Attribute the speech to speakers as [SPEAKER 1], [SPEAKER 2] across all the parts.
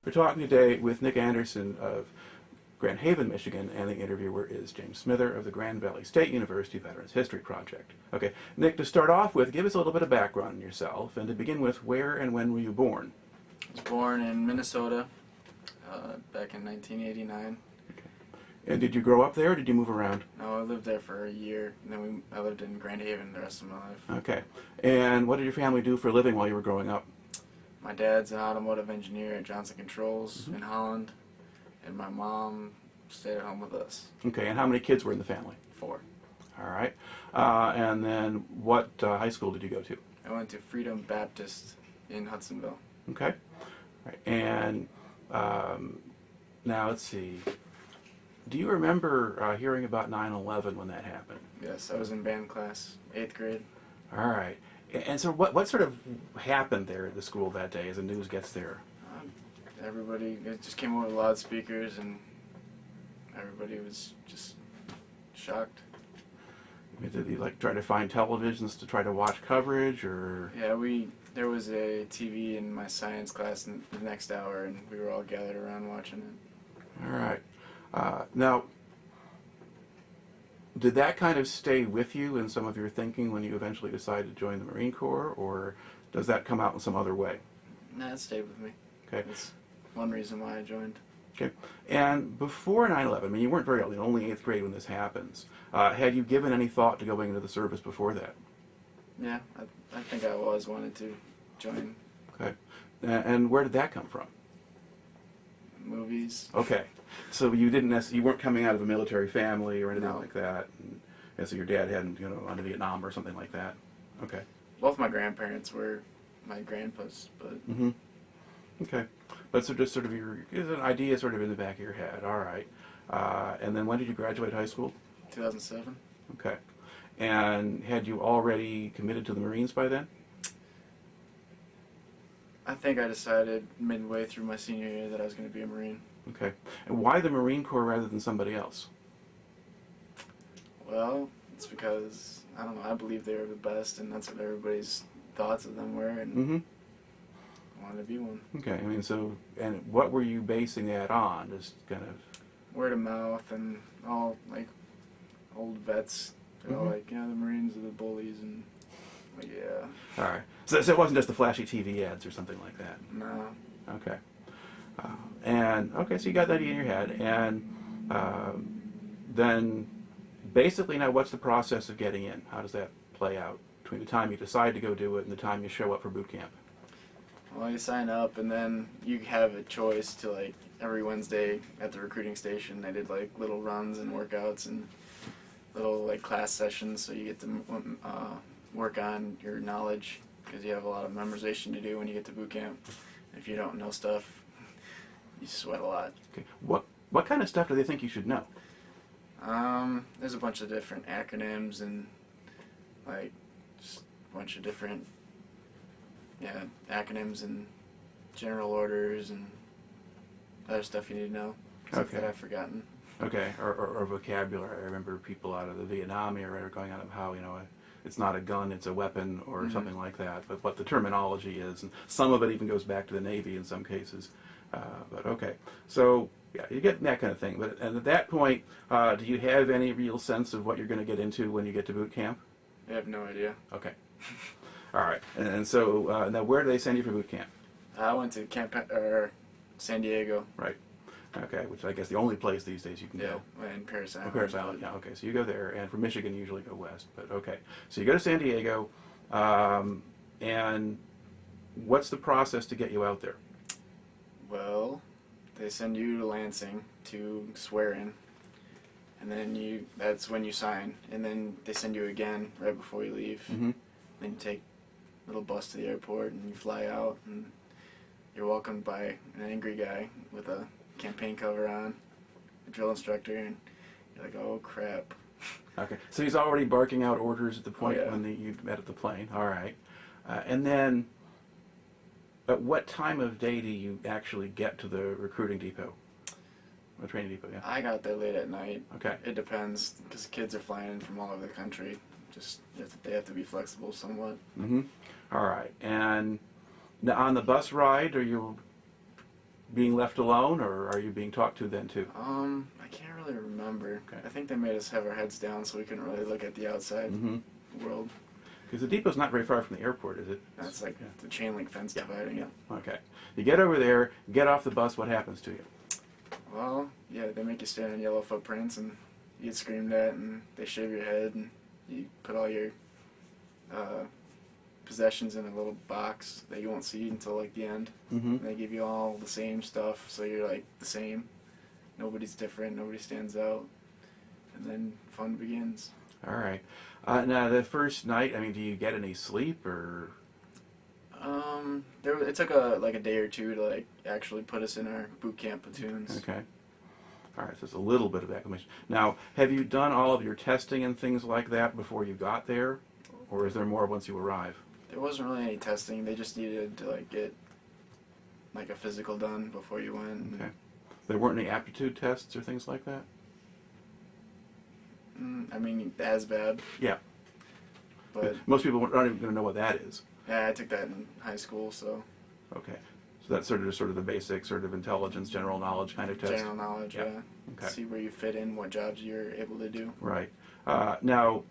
[SPEAKER 1] We're talking today with Nick Anderson of Grand Haven, Michigan, and the interviewer is James Smither of the Grand Valley State University Veterans History Project. Okay, Nick, to start off with, give us a little bit of background on yourself, and to begin with, where and when were you born?
[SPEAKER 2] I was born in Minnesota back in 1989.
[SPEAKER 1] Okay. And did you grow up there, or did you move around?
[SPEAKER 2] No, I lived there for a year, and then I lived in Grand Haven the rest of my life.
[SPEAKER 1] Okay. And what did your family do for a living while you were growing up?
[SPEAKER 2] My dad's an automotive engineer at Johnson Controls in Holland, and my mom stayed at home with us.
[SPEAKER 1] Okay, and how many kids were in the family?
[SPEAKER 2] 4.
[SPEAKER 1] All right. And then what high school did you go to?
[SPEAKER 2] I went to Freedom Baptist in Hudsonville.
[SPEAKER 1] Okay. All right. And now let's see. Do you remember hearing about 9/11 when that happened?
[SPEAKER 2] Yes, I was in band class, 8th grade.
[SPEAKER 1] All right. And so what sort of happened there at the school that day as the news gets there?
[SPEAKER 2] Everybody, it just came over the loudspeakers, and everybody was just shocked.
[SPEAKER 1] Did you try to find televisions to try to watch coverage, or?
[SPEAKER 2] Yeah, there was a TV in my science class in the next hour, and we were all gathered around watching it.
[SPEAKER 1] All right. Now, did that kind of stay with you in some of your thinking when you eventually decided to join the Marine Corps, or does that come out in some other way?
[SPEAKER 2] Nah, it stayed with me.
[SPEAKER 1] Okay.
[SPEAKER 2] That's one reason why I joined.
[SPEAKER 1] Okay. And before 9/11, I mean, you weren't very old, only 8th grade when this happens. Had you given any thought to going into the service before that?
[SPEAKER 2] Yeah, I think I always wanted to join.
[SPEAKER 1] Okay. And where did that come from?
[SPEAKER 2] Movies.
[SPEAKER 1] Okay. So you weren't coming out of a military family or anything
[SPEAKER 2] No.
[SPEAKER 1] like that, and so your dad hadn't, gone to Vietnam or something like that. Okay.
[SPEAKER 2] Both my grandparents were my grandpas, but
[SPEAKER 1] Mm-hmm. Okay. But so just sort of there's an idea sort of in the back of your head. All right. And then when did you graduate high school?
[SPEAKER 2] 2007.
[SPEAKER 1] Okay. And had you already committed to the Marines by then?
[SPEAKER 2] I think I decided midway through my senior year that I was going to be a Marine.
[SPEAKER 1] Okay. And why the Marine Corps rather than somebody else?
[SPEAKER 2] Well, it's because, I don't know, I believe they were the best, and that's what everybody's thoughts of them were, and
[SPEAKER 1] Mm-hmm.
[SPEAKER 2] I wanted to be one.
[SPEAKER 1] Okay. I mean, so, and what were you basing that on? Just kind of...
[SPEAKER 2] Word of mouth, and all, old vets, they're all the Marines are the bullies, and, yeah.
[SPEAKER 1] All right. So it wasn't just the flashy TV ads or something like that?
[SPEAKER 2] No.
[SPEAKER 1] Okay. So you got that idea in your head, and then basically now what's the process of getting in? How does that play out between the time you decide to go do it and the time you show up for boot camp?
[SPEAKER 2] Well, you sign up, and then you have a choice to, every Wednesday at the recruiting station, they did, little runs and workouts and little, class sessions, so you get to work on your knowledge, because you have a lot of memorization to do when you get to boot camp. If you don't know stuff, you sweat a lot.
[SPEAKER 1] Okay. What kind of stuff do they think you should know?
[SPEAKER 2] There's a bunch of different acronyms and, just a bunch of different, acronyms and general orders and other stuff you need to know. Stuff that I've forgotten.
[SPEAKER 1] Okay, or vocabulary. I remember people out of the Vietnam era going on of how, it's not a gun, it's a weapon, or something like that, but what the terminology is, and some of it even goes back to the Navy in some cases. But okay, so yeah, you get that kind of thing. And at that point, do you have any real sense of what you're going to get into when you get to boot camp?
[SPEAKER 2] I have no idea.
[SPEAKER 1] Okay. All right. And so now where do they send you for boot camp?
[SPEAKER 2] I went to San Diego.
[SPEAKER 1] Right. Okay, which I guess the only place these days you can go.
[SPEAKER 2] In Paris Island.
[SPEAKER 1] Paris Island, yeah, okay. So you go there, and from Michigan you usually go west, but okay. So you go to San Diego, and what's the process to get you out there?
[SPEAKER 2] Well, they send you to Lansing to swear in, and then that's when you sign, and then they send you again right before you leave.
[SPEAKER 1] Mm-hmm.
[SPEAKER 2] Then you take a little bus to the airport, and you fly out, and you're welcomed by an angry guy with a campaign cover on, a drill instructor, and you're like, oh crap.
[SPEAKER 1] Okay, so he's already barking out orders at the point
[SPEAKER 2] Oh, yeah.
[SPEAKER 1] when you met at the plane. All right. And then at what time of day do you actually get to the recruiting depot? The training depot, yeah.
[SPEAKER 2] I got there late at night.
[SPEAKER 1] Okay.
[SPEAKER 2] It depends, because kids are flying in from all over the country. They have to be flexible somewhat.
[SPEAKER 1] Mm-hmm. All right. And now on the bus ride, are you being left alone, or are you being talked to then too?
[SPEAKER 2] I can't really remember.
[SPEAKER 1] Okay.
[SPEAKER 2] I think they made us have our heads down so we couldn't really look at the outside world.
[SPEAKER 1] Because the depot's not very far from the airport, is it?
[SPEAKER 2] That's like the chain link fence dividing it.
[SPEAKER 1] Okay. You get over there, get off the bus, what happens to you?
[SPEAKER 2] Well, yeah, they make you stand in yellow footprints and you get screamed at and they shave your head and you put all your possessions in a little box that you won't see until like the end.
[SPEAKER 1] Mm-hmm.
[SPEAKER 2] And they give you all the same stuff, so you're like the same. Nobody's different, nobody stands out. And then fun begins.
[SPEAKER 1] All right. Now, the first night, I mean, do you get any sleep, or?
[SPEAKER 2] It took a day or two to like actually put us in our boot camp platoons.
[SPEAKER 1] Okay. All right, so it's a little bit of acclimation. Now, have you done all of your testing and things like that before you got there, or is there more once you arrive?
[SPEAKER 2] There wasn't really any testing. They just needed to like get like a physical done before you went.
[SPEAKER 1] Okay. There weren't any aptitude tests or things like that?
[SPEAKER 2] I mean, the ASVAB.
[SPEAKER 1] Yeah.
[SPEAKER 2] But
[SPEAKER 1] most people aren't even going to know what that is.
[SPEAKER 2] yeah, I took that in high school, so.
[SPEAKER 1] Okay. So that's sort of the basic sort of intelligence, general knowledge kind of test?
[SPEAKER 2] General knowledge, yeah.
[SPEAKER 1] Okay.
[SPEAKER 2] See where you fit in, what jobs you're able to do.
[SPEAKER 1] Right. Now,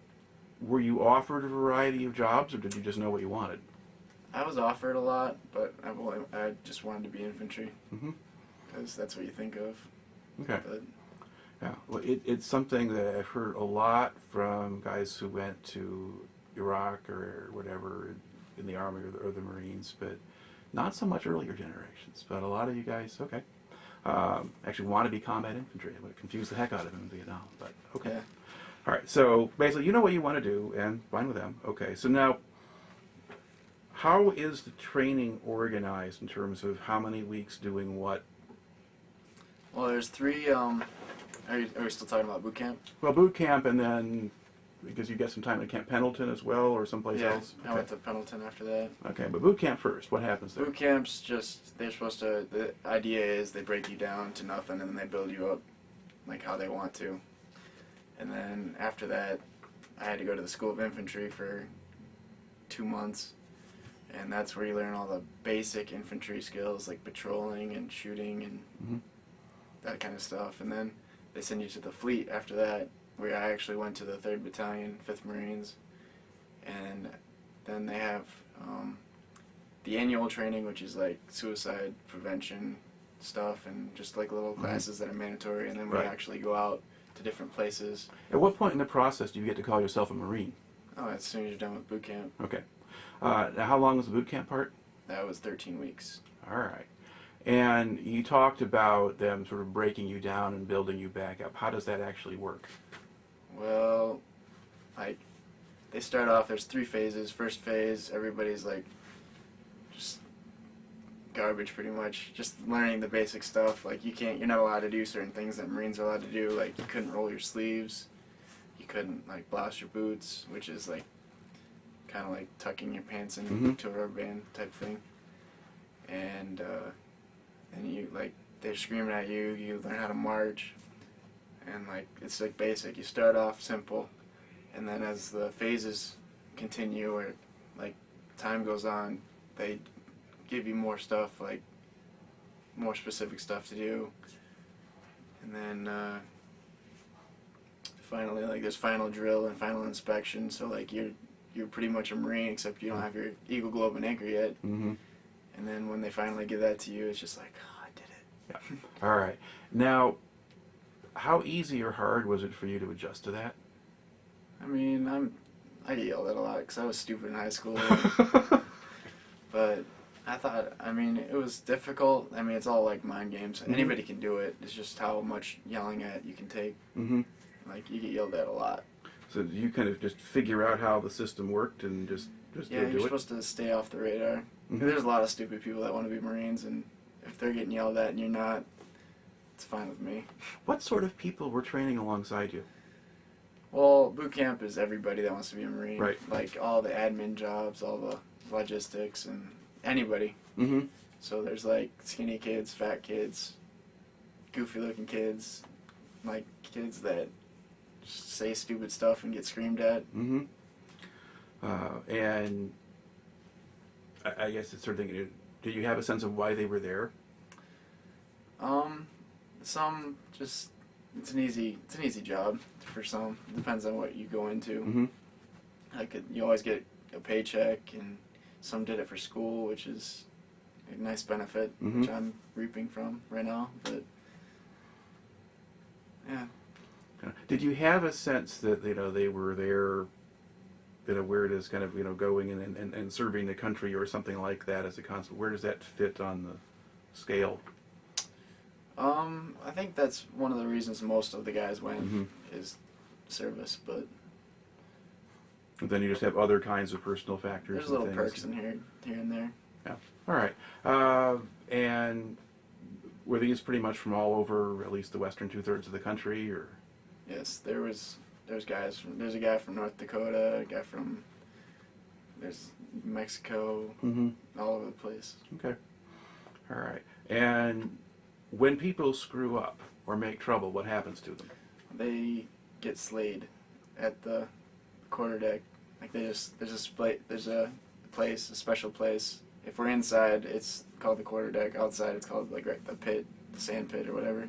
[SPEAKER 1] were you offered a variety of jobs, or did you just know what you wanted?
[SPEAKER 2] I was offered a lot, but I just wanted to be infantry.
[SPEAKER 1] Mm-hmm.
[SPEAKER 2] Because that's what you think of.
[SPEAKER 1] Okay.
[SPEAKER 2] But
[SPEAKER 1] Yeah. Well, it's something that I've heard a lot from guys who went to Iraq or whatever in the Army or the Marines, but not so much earlier generations. But a lot of you guys, okay, actually want to be combat infantry. It would confuse the heck out of them in Vietnam, but okay.
[SPEAKER 2] yeah.
[SPEAKER 1] All right, so basically you know what you want to do, and fine with them. Okay, so now, how is the training organized in terms of how many weeks doing what?
[SPEAKER 2] Well, there's three. Are we still talking about boot camp?
[SPEAKER 1] Well, boot camp, and then, because you get some time at Camp Pendleton as well, or someplace else?
[SPEAKER 2] I went to Pendleton after that.
[SPEAKER 1] Okay, but boot camp first. What happens there?
[SPEAKER 2] Boot camp's just, they're supposed to, the idea is they break you down to nothing and then they build you up like how they want to. And then after that, I had to go to the School of Infantry for 2 months. And that's where you learn all the basic infantry skills like patrolling and shooting and that kind of stuff. And then they send you to the fleet after that, where I actually went to the 3rd Battalion, 5th Marines. And then they have the annual training, which is like suicide prevention stuff and just like little classes that are mandatory. And then we actually go out to different places.
[SPEAKER 1] At what point in the process do you get to call yourself a Marine?
[SPEAKER 2] Oh, as soon as you're done with boot camp.
[SPEAKER 1] Okay. Now, how long was the boot camp part?
[SPEAKER 2] That was 13 weeks.
[SPEAKER 1] All right. And you talked about them sort of breaking you down and building you back up. How does that actually work?
[SPEAKER 2] Well, like, they start off, there's 3 phases. First phase, everybody's like, just garbage pretty much. Just learning the basic stuff. Like, you're not allowed to do certain things that Marines are allowed to do. Like, you couldn't roll your sleeves. You couldn't, like, blouse your boots, which is, like, kind of like tucking your pants into a rubber band type thing. And you, like, they're screaming at you. You learn how to march. And, like, it's, like, basic. You start off simple. And then as the phases continue or, like, time goes on, they give you more stuff, like, more specific stuff to do. And then finally, like, there's final drill and final inspection. So, like, you're pretty much a Marine, except you don't have your Eagle Globe and Anchor yet.
[SPEAKER 1] Mm-hmm.
[SPEAKER 2] And then when they finally give that to you, it's just like, oh, I did it.
[SPEAKER 1] Yeah. All right. Now, how easy or hard was it for you to adjust to that?
[SPEAKER 2] I mean, I get yelled at a lot because I was stupid in high school. But I thought, I mean, it was difficult. I mean, it's all like mind games. Anybody can do it. It's just how much yelling at you can take.
[SPEAKER 1] Mm-hmm.
[SPEAKER 2] Like, you get yelled at a lot.
[SPEAKER 1] So you kind of just figure out how the system worked and just
[SPEAKER 2] Yeah,
[SPEAKER 1] do
[SPEAKER 2] you're
[SPEAKER 1] it?
[SPEAKER 2] supposed to stay off the radar.
[SPEAKER 1] Mm-hmm.
[SPEAKER 2] There's a lot of stupid people that want to be Marines, and if they're getting yelled at and you're not, it's fine with me.
[SPEAKER 1] What sort of people were training alongside you?
[SPEAKER 2] Well, boot camp is everybody that wants to be a Marine.
[SPEAKER 1] Right.
[SPEAKER 2] Like, all the admin jobs, all the logistics, and anybody.
[SPEAKER 1] Mm-hmm.
[SPEAKER 2] So there's, like, skinny kids, fat kids, goofy-looking kids, like, kids that just say stupid stuff and get screamed at.
[SPEAKER 1] Mm-hmm. And I guess it's sort of thinking, did you have a sense of why they were there?
[SPEAKER 2] Some just it's an easy job for some. It depends on what you go into.
[SPEAKER 1] Mm-hmm.
[SPEAKER 2] Like you always get a paycheck, and some did it for school, which is a nice benefit,
[SPEAKER 1] Mm-hmm.
[SPEAKER 2] which I'm reaping from right now. But yeah,
[SPEAKER 1] Did you have a sense that they were there, where it is kind of going and serving the country or something like that as a concept? Where does that fit on the scale?
[SPEAKER 2] I think that's one of the reasons most of the guys went
[SPEAKER 1] Mm-hmm.
[SPEAKER 2] is service, but
[SPEAKER 1] And then you just have other kinds of personal factors.
[SPEAKER 2] there's
[SPEAKER 1] and
[SPEAKER 2] little
[SPEAKER 1] things.
[SPEAKER 2] perks in here and there.
[SPEAKER 1] Yeah. All right. And were these pretty much from all over, at least the western 2/3 of the country, or?
[SPEAKER 2] Yes, there's guys there's a guy from North Dakota, a guy from there's Mexico,
[SPEAKER 1] Mm-hmm.
[SPEAKER 2] all over the place.
[SPEAKER 1] Okay. All right. And when people screw up or make trouble, what happens to them?
[SPEAKER 2] They get slayed at the quarterdeck. Like there's a place, a special place. If we're inside, it's called the quarterdeck. Outside, it's called like the pit, the sand pit or whatever.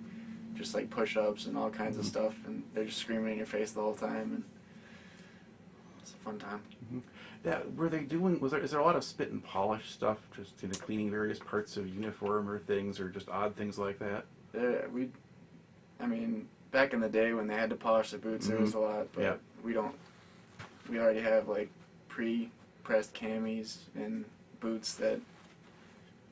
[SPEAKER 2] Just like push-ups and all kinds of stuff, and they're just screaming in your face the whole time, and it's a fun time.
[SPEAKER 1] Mm-hmm. Were they doing? Is there a lot of spit and polish stuff, just cleaning various parts of uniform or things, or just odd things like that?
[SPEAKER 2] I mean, back in the day when they had to polish the boots, there was a lot, but
[SPEAKER 1] Yeah.
[SPEAKER 2] we don't. We already have like pre-pressed camis and boots that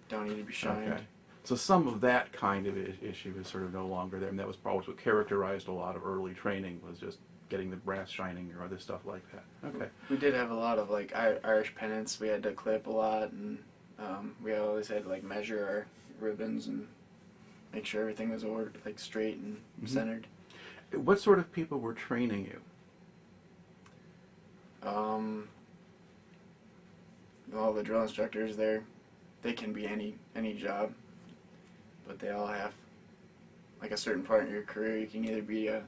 [SPEAKER 2] don't need to be shined.
[SPEAKER 1] Okay. So some of that kind of issue is sort of no longer there, and that was probably what characterized a lot of early training, was just getting the brass shining or other stuff like that. Okay.
[SPEAKER 2] We did have a lot of like Irish pennants. We had to clip a lot, and we always had to like measure our ribbons and make sure everything was ordered like straight and centered.
[SPEAKER 1] What sort of people were training you?
[SPEAKER 2] All the drill instructors there, they can be any job, but they all have like a certain part in your career. You can either be a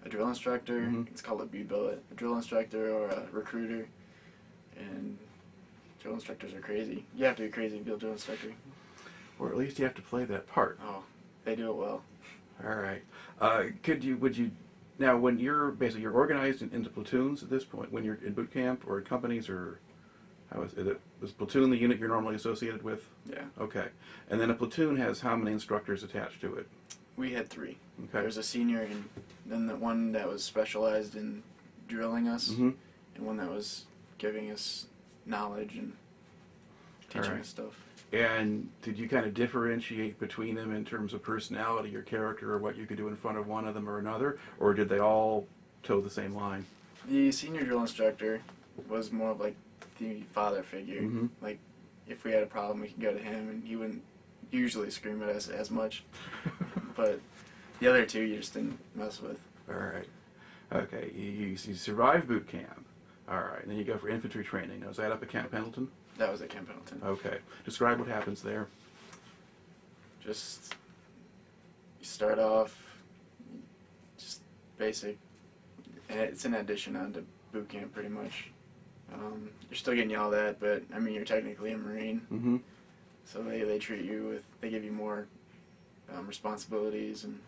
[SPEAKER 2] drill instructor, it's called a B-billet, a drill instructor, or a recruiter, and drill instructors are crazy. You have to be crazy to be a drill instructor.
[SPEAKER 1] Or at least you have to play that part.
[SPEAKER 2] Oh, they do it well.
[SPEAKER 1] All right. Would you, now when you're organized into platoons at this point, when you're in boot camp or in companies, or how is it? Was platoon the unit you're normally associated with?
[SPEAKER 2] Yeah.
[SPEAKER 1] Okay. And then a platoon has how many instructors attached to it?
[SPEAKER 2] We had 3.
[SPEAKER 1] Okay.
[SPEAKER 2] There was a senior, and then the one that was specialized in drilling us,
[SPEAKER 1] Mm-hmm.
[SPEAKER 2] and one that was giving us knowledge and teaching
[SPEAKER 1] Alright.
[SPEAKER 2] us stuff.
[SPEAKER 1] And did you kind of differentiate between them in terms of personality or character, or what you could do in front of one of them or another, or did they all toe the same line?
[SPEAKER 2] The senior drill instructor was more of like the father figure.
[SPEAKER 1] Mm-hmm.
[SPEAKER 2] Like, if we had a problem, we could go to him, and he wouldn't usually scream at us as much. But the other 2 you just didn't mess with.
[SPEAKER 1] All right. Okay. You survive boot camp. All right. And then you go for infantry training. Now, is that up at Camp Pendleton?
[SPEAKER 2] That was at Camp Pendleton.
[SPEAKER 1] Okay. Describe what happens there.
[SPEAKER 2] Just, you start off, just basic, and it's an addition onto boot camp pretty much. You're still getting yelled at, but I mean, you're technically a Marine,
[SPEAKER 1] Mm-hmm.
[SPEAKER 2] so they treat you with, they give you more responsibilities, and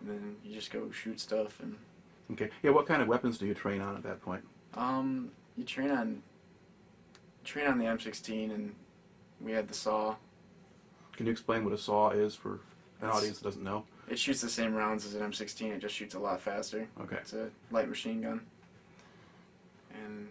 [SPEAKER 2] then you just go shoot stuff, and
[SPEAKER 1] Okay. Yeah. What kind of weapons do you train on at that point?
[SPEAKER 2] you train on the M16, and we had the saw.
[SPEAKER 1] Can you explain what a saw is for an audience that doesn't know?
[SPEAKER 2] It shoots the same rounds as an M16, it just shoots a lot faster.
[SPEAKER 1] Okay.
[SPEAKER 2] It's a light machine gun, and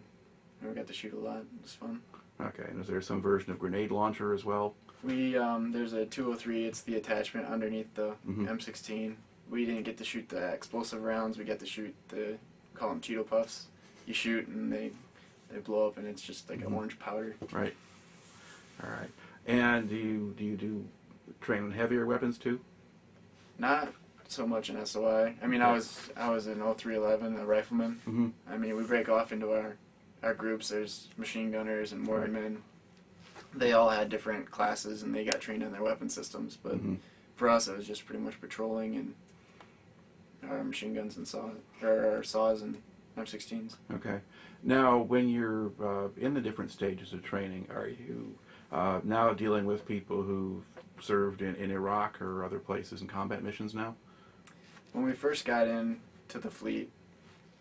[SPEAKER 2] we got to shoot a lot. It was fun.
[SPEAKER 1] Okay. And is there some version of grenade launcher as well?
[SPEAKER 2] We there's a 203. It's the attachment underneath the
[SPEAKER 1] Mhm.
[SPEAKER 2] M16. We didn't get to shoot the explosive rounds. We got to shoot call them Cheeto Puffs. You shoot and they blow up, and it's just like an orange powder.
[SPEAKER 1] Right. All right. And do you do train on heavier weapons too?
[SPEAKER 2] Not so much in SOI. I mean, I was in 0311, a rifleman.
[SPEAKER 1] Mm-hmm.
[SPEAKER 2] I mean, we break off into our groups. There's machine gunners and mortarmen. They all had different classes, and they got trained on their weapon systems. But for us, it was just pretty much patrolling and our machine guns and our saws and M16s.
[SPEAKER 1] Okay. Now, when you're in the different stages of training, are you now dealing with people who've served in Iraq or other places in combat missions now?
[SPEAKER 2] When we first got in to the fleet,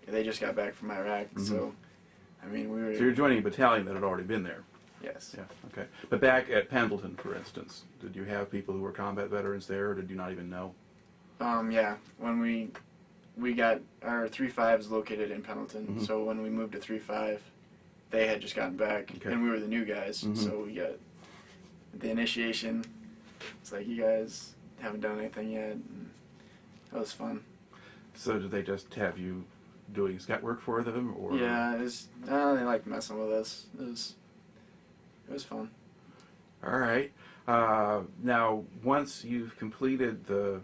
[SPEAKER 2] they just got back from Iraq, so I mean we were.
[SPEAKER 1] So you're joining a battalion that had already been there.
[SPEAKER 2] Yes.
[SPEAKER 1] Yeah. Okay. But back at Pendleton, for instance, did you have people who were combat veterans there, or did you not even know?
[SPEAKER 2] Yeah. When we got our 3-5s located in Pendleton, so when we moved to 3-5, they had just gotten back, and we were the new guys, so we got the initiation. It's like, you guys haven't done anything yet. And that was fun.
[SPEAKER 1] So did they just have you doing scout work for them, or?
[SPEAKER 2] Yeah, they liked messing with us. It was fun.
[SPEAKER 1] All right. Now, once you've completed the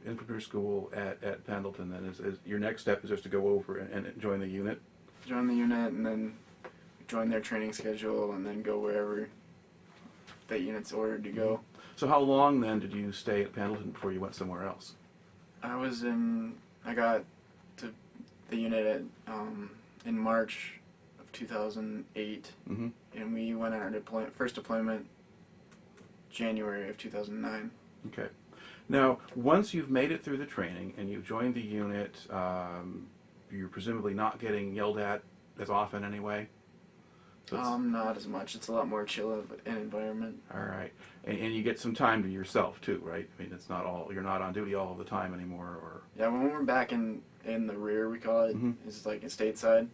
[SPEAKER 1] infantry school at Pendleton, then is your next step is just to go over and join the unit?
[SPEAKER 2] Join the unit, and then join their training schedule, and then go wherever that unit's ordered to go.
[SPEAKER 1] So how long then did you stay at Pendleton before you went somewhere else?
[SPEAKER 2] I got to the unit in March of 2008, and we went on our first deployment January of 2009.
[SPEAKER 1] Okay. Now, once you've made it through the training and you've joined the unit, you're presumably not getting yelled at as often anyway? So
[SPEAKER 2] not as much. It's a lot more chill of an environment.
[SPEAKER 1] All right. And you get some time to yourself too, right? I mean, it's not all, you're not on duty all of the time anymore, or?
[SPEAKER 2] Yeah, when we're back in the rear, we call it, it's like a stateside.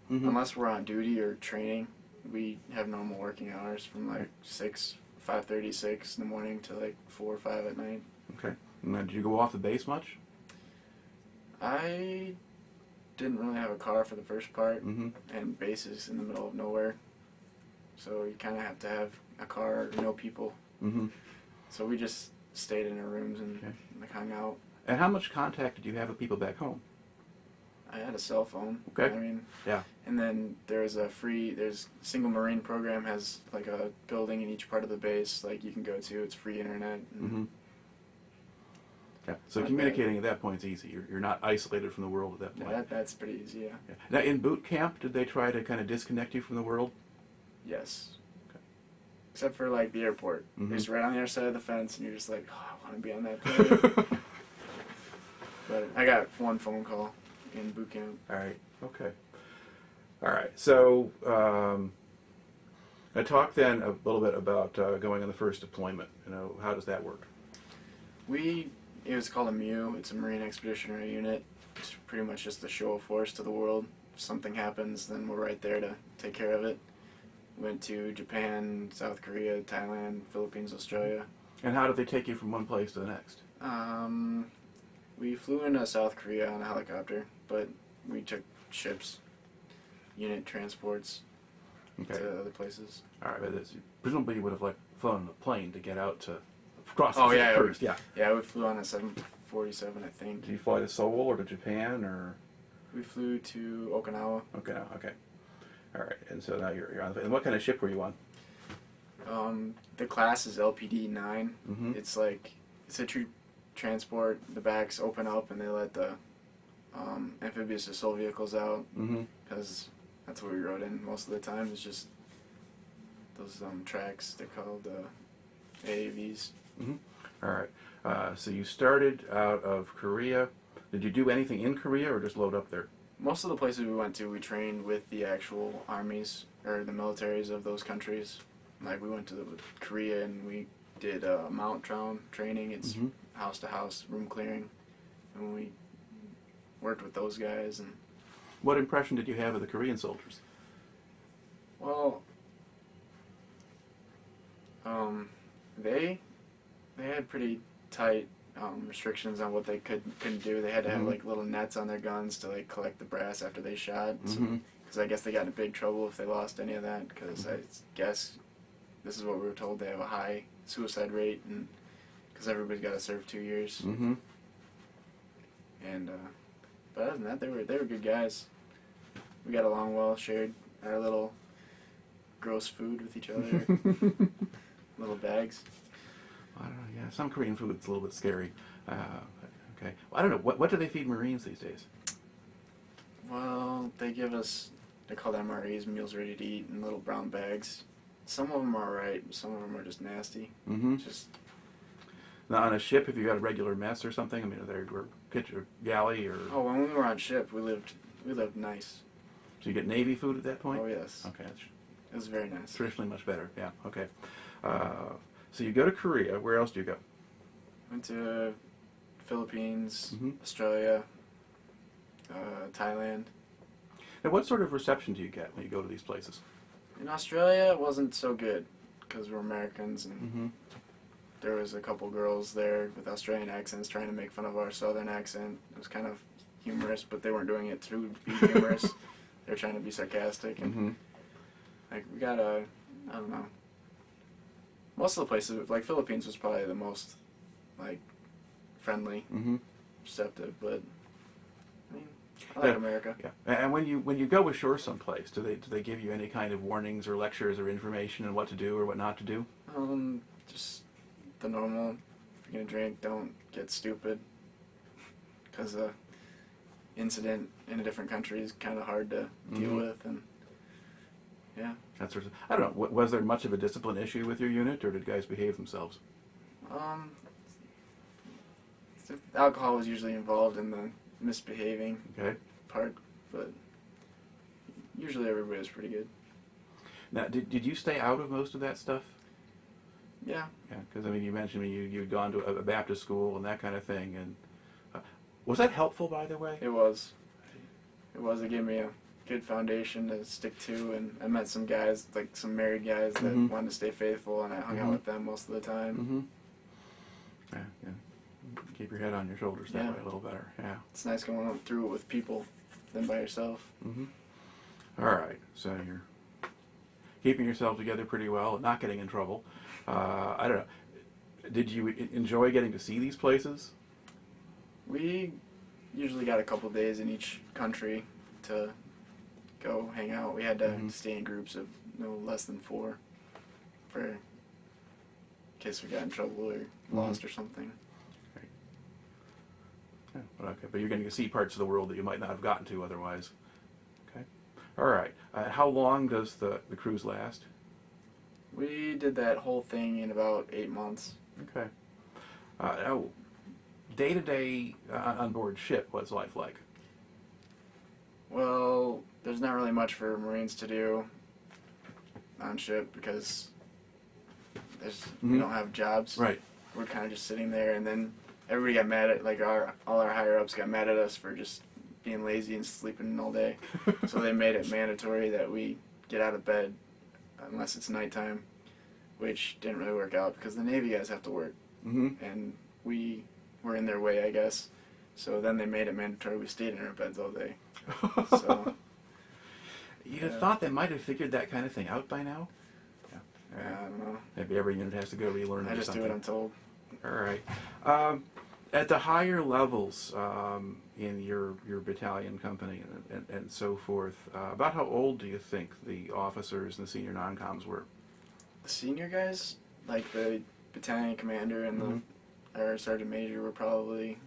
[SPEAKER 2] Unless we're on duty or training, we have normal working hours from like 5:36 in the morning to like 4 or 5 at night.
[SPEAKER 1] Okay. And then did you go off the base much?
[SPEAKER 2] I didn't really have a car for the first part, and base is in the middle of nowhere, so you kind of have to have a car or know people. So we just stayed in our rooms and like hung out.
[SPEAKER 1] And how much contact did you have with people back home?
[SPEAKER 2] I had a cell phone.
[SPEAKER 1] Okay.
[SPEAKER 2] I mean,
[SPEAKER 1] yeah.
[SPEAKER 2] And then there's Single Marine program has like a building in each part of the base like you can go to. It's free internet.
[SPEAKER 1] Yeah. So communicating at that point is easy. You're not isolated from the world at that point.
[SPEAKER 2] Yeah, that's pretty easy. Yeah.
[SPEAKER 1] Now, in boot camp, did they try to kind of disconnect you from the world?
[SPEAKER 2] Yes. Okay. Except for like the airport. It's right on the other side of the fence, and you're just like, oh, I want to be on that plane. But I got one phone call in boot camp.
[SPEAKER 1] All right. Okay. All right. So I talked then a little bit about going on the first deployment. How does that work?
[SPEAKER 2] It was called a MU. It's a Marine Expeditionary Unit. It's pretty much just a show of force to the world. If something happens, then we're right there to take care of it. Went to Japan, South Korea, Thailand, Philippines, Australia.
[SPEAKER 1] And how did they take you from one place to the next?
[SPEAKER 2] We flew into South Korea on a helicopter, but we took ships, unit transports to other places.
[SPEAKER 1] All right, but presumably you would have flown a plane to get out to cross
[SPEAKER 2] the
[SPEAKER 1] sea first.
[SPEAKER 2] Yeah, we flew on a 747, I think.
[SPEAKER 1] Did you fly to Seoul or to Japan, or?
[SPEAKER 2] We flew to Okinawa.
[SPEAKER 1] Okinawa, okay. All right, and so now you're on. And what kind of ship were you on?
[SPEAKER 2] The class is LPD-9. It's a true transport. The backs open up and they let the amphibious assault vehicles out because that's what we rode in most of the time. It's just those tracks. They're called AAVs.
[SPEAKER 1] All right. So you started out of Korea. Did you do anything in Korea or just load up there?
[SPEAKER 2] Most of the places we went to, we trained with the actual armies or the militaries of those countries. Like we went to Korea and we did mount training. It's house to house, room clearing, and we worked with those guys. And
[SPEAKER 1] what impression did you have of the Korean soldiers?
[SPEAKER 2] Well, they had pretty tight restrictions on what they couldn't do. They had to have little nets on their guns to collect the brass after they shot. Because I guess they got in big trouble if they lost any of that. Because I guess this is what we were told, they have a high suicide rate, and because everybody's got to serve 2 years. And but other than that, they were good guys. We got along well, shared our little gross food with each other, little bags.
[SPEAKER 1] I don't know. Yeah, some Korean food's a little bit scary. Okay. Well, I don't know. What do they feed Marines these days?
[SPEAKER 2] Well, they give us, they call them MREs, meals ready to eat, in little brown bags. Some of them are alright, some of them are just nasty.
[SPEAKER 1] Now, on a ship, have you got a regular mess or something? I mean, are there kitchen, galley, or
[SPEAKER 2] Oh, when we were on ship, we lived nice.
[SPEAKER 1] so you get Navy food at that point?
[SPEAKER 2] Oh yes.
[SPEAKER 1] Okay, that's
[SPEAKER 2] It was very nice.
[SPEAKER 1] traditionally much better. Yeah. Okay. So you go to Korea. Where else do you go?
[SPEAKER 2] Went to Philippines,
[SPEAKER 1] Mm-hmm.
[SPEAKER 2] Australia, Thailand.
[SPEAKER 1] And what sort of reception do you get when you go to these places?
[SPEAKER 2] In Australia, it wasn't so good because we're Americans, and
[SPEAKER 1] Mm-hmm.
[SPEAKER 2] there was a couple girls there with Australian accents trying to make fun of our southern accent. It was kind of humorous, but they weren't doing it to be humorous. They were trying to be sarcastic, and
[SPEAKER 1] Mm-hmm.
[SPEAKER 2] like we got I don't know. Most of the places, like Philippines, was probably the most like friendly,
[SPEAKER 1] Mm-hmm.
[SPEAKER 2] receptive, but I mean, I like
[SPEAKER 1] Yeah.
[SPEAKER 2] America.
[SPEAKER 1] Yeah. And when you go ashore someplace, do they give you any kind of warnings or lectures or information on what to do or what not to do?
[SPEAKER 2] Just the normal. If you're gonna drink, don't get stupid. Because incident in a different country is kind of hard to deal
[SPEAKER 1] Mhm.
[SPEAKER 2] with, and yeah.
[SPEAKER 1] That sort of. I don't know. Was there much of a discipline issue with your unit, or did guys behave themselves?
[SPEAKER 2] Um, Alcohol was usually involved in the misbehaving
[SPEAKER 1] Okay.
[SPEAKER 2] part, but usually everybody was pretty good.
[SPEAKER 1] Now, did you stay out of most of that stuff?
[SPEAKER 2] Yeah.
[SPEAKER 1] Yeah, because I mean, you mentioned you'd gone to a Baptist school and that kind of thing, and was that helpful, by the way?
[SPEAKER 2] It was. It gave me a good foundation to stick to, and I met some guys, like some married guys that
[SPEAKER 1] Mhm.
[SPEAKER 2] wanted to stay faithful, and I hung out
[SPEAKER 1] Mhm.
[SPEAKER 2] with them most of the time.
[SPEAKER 1] Mm-hmm. Yeah, yeah. Keep your head on your shoulders that
[SPEAKER 2] Yeah.
[SPEAKER 1] way a little better. Yeah.
[SPEAKER 2] It's nice going through it with people than by yourself.
[SPEAKER 1] Mm-hmm. All right. So you're keeping yourself together pretty well, not getting in trouble. I don't know. Did you enjoy getting to see these places?
[SPEAKER 2] We usually got a couple days in each country to go hang out. We had to
[SPEAKER 1] Mhm.
[SPEAKER 2] stay in groups of no less than 4 for in case we got in trouble or lost or something.
[SPEAKER 1] Yeah, but you're going to see parts of the world that you might not have gotten to otherwise. Okay. All right. How long does the cruise last?
[SPEAKER 2] We did that whole thing in about 8 months.
[SPEAKER 1] Okay. Now, day to day on board ship, what's life like?
[SPEAKER 2] Well, there's not really much for Marines to do on ship because we
[SPEAKER 1] Mhm.
[SPEAKER 2] don't have jobs.
[SPEAKER 1] Right.
[SPEAKER 2] We're kind of just sitting there, and then everybody got mad at all our higher ups got mad at us for just being lazy and sleeping all day. So they made it mandatory that we get out of bed unless it's nighttime, which didn't really work out because the Navy guys have to work,
[SPEAKER 1] Mm-hmm.
[SPEAKER 2] and we were in their way, I guess. So then they made it mandatory we stayed in our beds all day. So
[SPEAKER 1] You'd have
[SPEAKER 2] yeah.
[SPEAKER 1] thought they might have figured that kind of thing out by now. Yeah. All right.
[SPEAKER 2] I don't know.
[SPEAKER 1] Maybe every unit has to go relearn
[SPEAKER 2] I
[SPEAKER 1] or
[SPEAKER 2] just do
[SPEAKER 1] something.
[SPEAKER 2] what I'm told.
[SPEAKER 1] All right. At the higher levels in your battalion, company, and so forth, about how old do you think the officers and the senior non-coms were?
[SPEAKER 2] The senior guys, like the battalion commander and
[SPEAKER 1] Mhm.
[SPEAKER 2] our sergeant major, were probably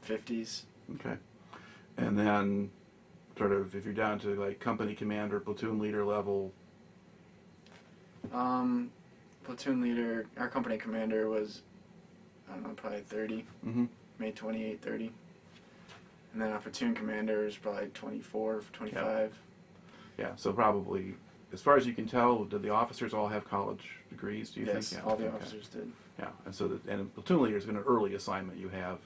[SPEAKER 2] 50s.
[SPEAKER 1] Okay. And then, sort of, if you're down to like company commander, platoon leader level.
[SPEAKER 2] Platoon leader, our company commander was, I don't know, probably 30,
[SPEAKER 1] Mm-hmm.
[SPEAKER 2] maybe 28, 30. And then our platoon commander is probably 24, 25.
[SPEAKER 1] Yeah. So probably, as far as you can tell, did the officers all have college degrees? Do you
[SPEAKER 2] Yes,
[SPEAKER 1] think?
[SPEAKER 2] all the
[SPEAKER 1] Okay.
[SPEAKER 2] officers did.
[SPEAKER 1] Yeah. And so, and a platoon leader is an early assignment you have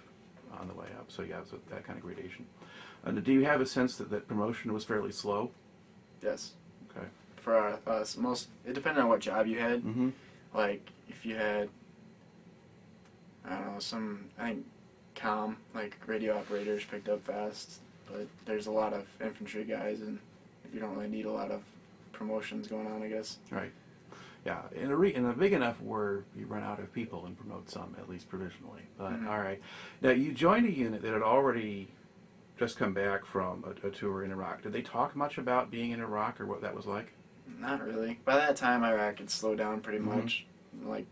[SPEAKER 1] on the way up. So yeah, so that kind of gradation. Do you have a sense that promotion was fairly slow?
[SPEAKER 2] Yes.
[SPEAKER 1] Okay.
[SPEAKER 2] For us, it depended on what job you had.
[SPEAKER 1] Mm-hmm.
[SPEAKER 2] Like, if you had, I don't know, I think like radio operators picked up fast, but there's a lot of infantry guys, and you don't really need a lot of promotions going on, I guess.
[SPEAKER 1] Right. Yeah. In a big enough war, you run out of people and promote some, at least provisionally. But
[SPEAKER 2] Mhm.
[SPEAKER 1] all right. Now you joined a unit that had already just come back from a tour in Iraq. Did they talk much about being in Iraq or what that was like?
[SPEAKER 2] Not really. By that time, Iraq had slowed down pretty
[SPEAKER 1] Mhm.
[SPEAKER 2] much, like,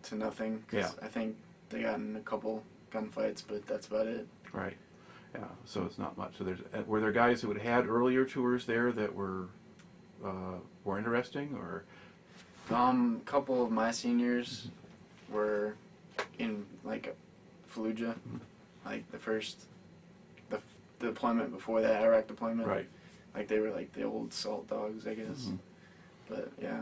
[SPEAKER 2] to nothing. 'Cause
[SPEAKER 1] Yeah.
[SPEAKER 2] I think they got in a couple gunfights, but that's about it.
[SPEAKER 1] Right. Yeah. So it's not much. So were there guys who had earlier tours there that were more interesting, or?
[SPEAKER 2] Couple of my seniors were in like Fallujah, like the deployment before that Iraq deployment.
[SPEAKER 1] Right.
[SPEAKER 2] Like they were like the old salt dogs, I guess.
[SPEAKER 1] Mm-hmm.
[SPEAKER 2] But yeah,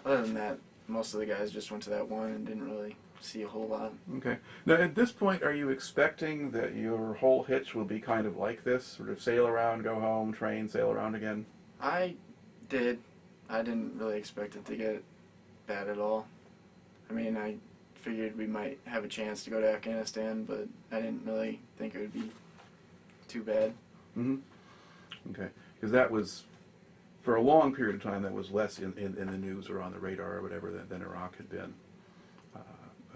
[SPEAKER 2] other than that, most of the guys just went to that one and didn't really see a whole lot.
[SPEAKER 1] Okay. Now, at this point, are you expecting that your whole hitch will be kind of like this, sort of sail around, go home, train, sail around again?
[SPEAKER 2] I did. I didn't really expect it to get bad at all. I mean, I figured we might have a chance to go to Afghanistan, but I didn't really think it would be too bad.
[SPEAKER 1] Mm-hmm. Okay. Because that was, for a long period of time, that was less in the news or on the radar or whatever than Iraq had been.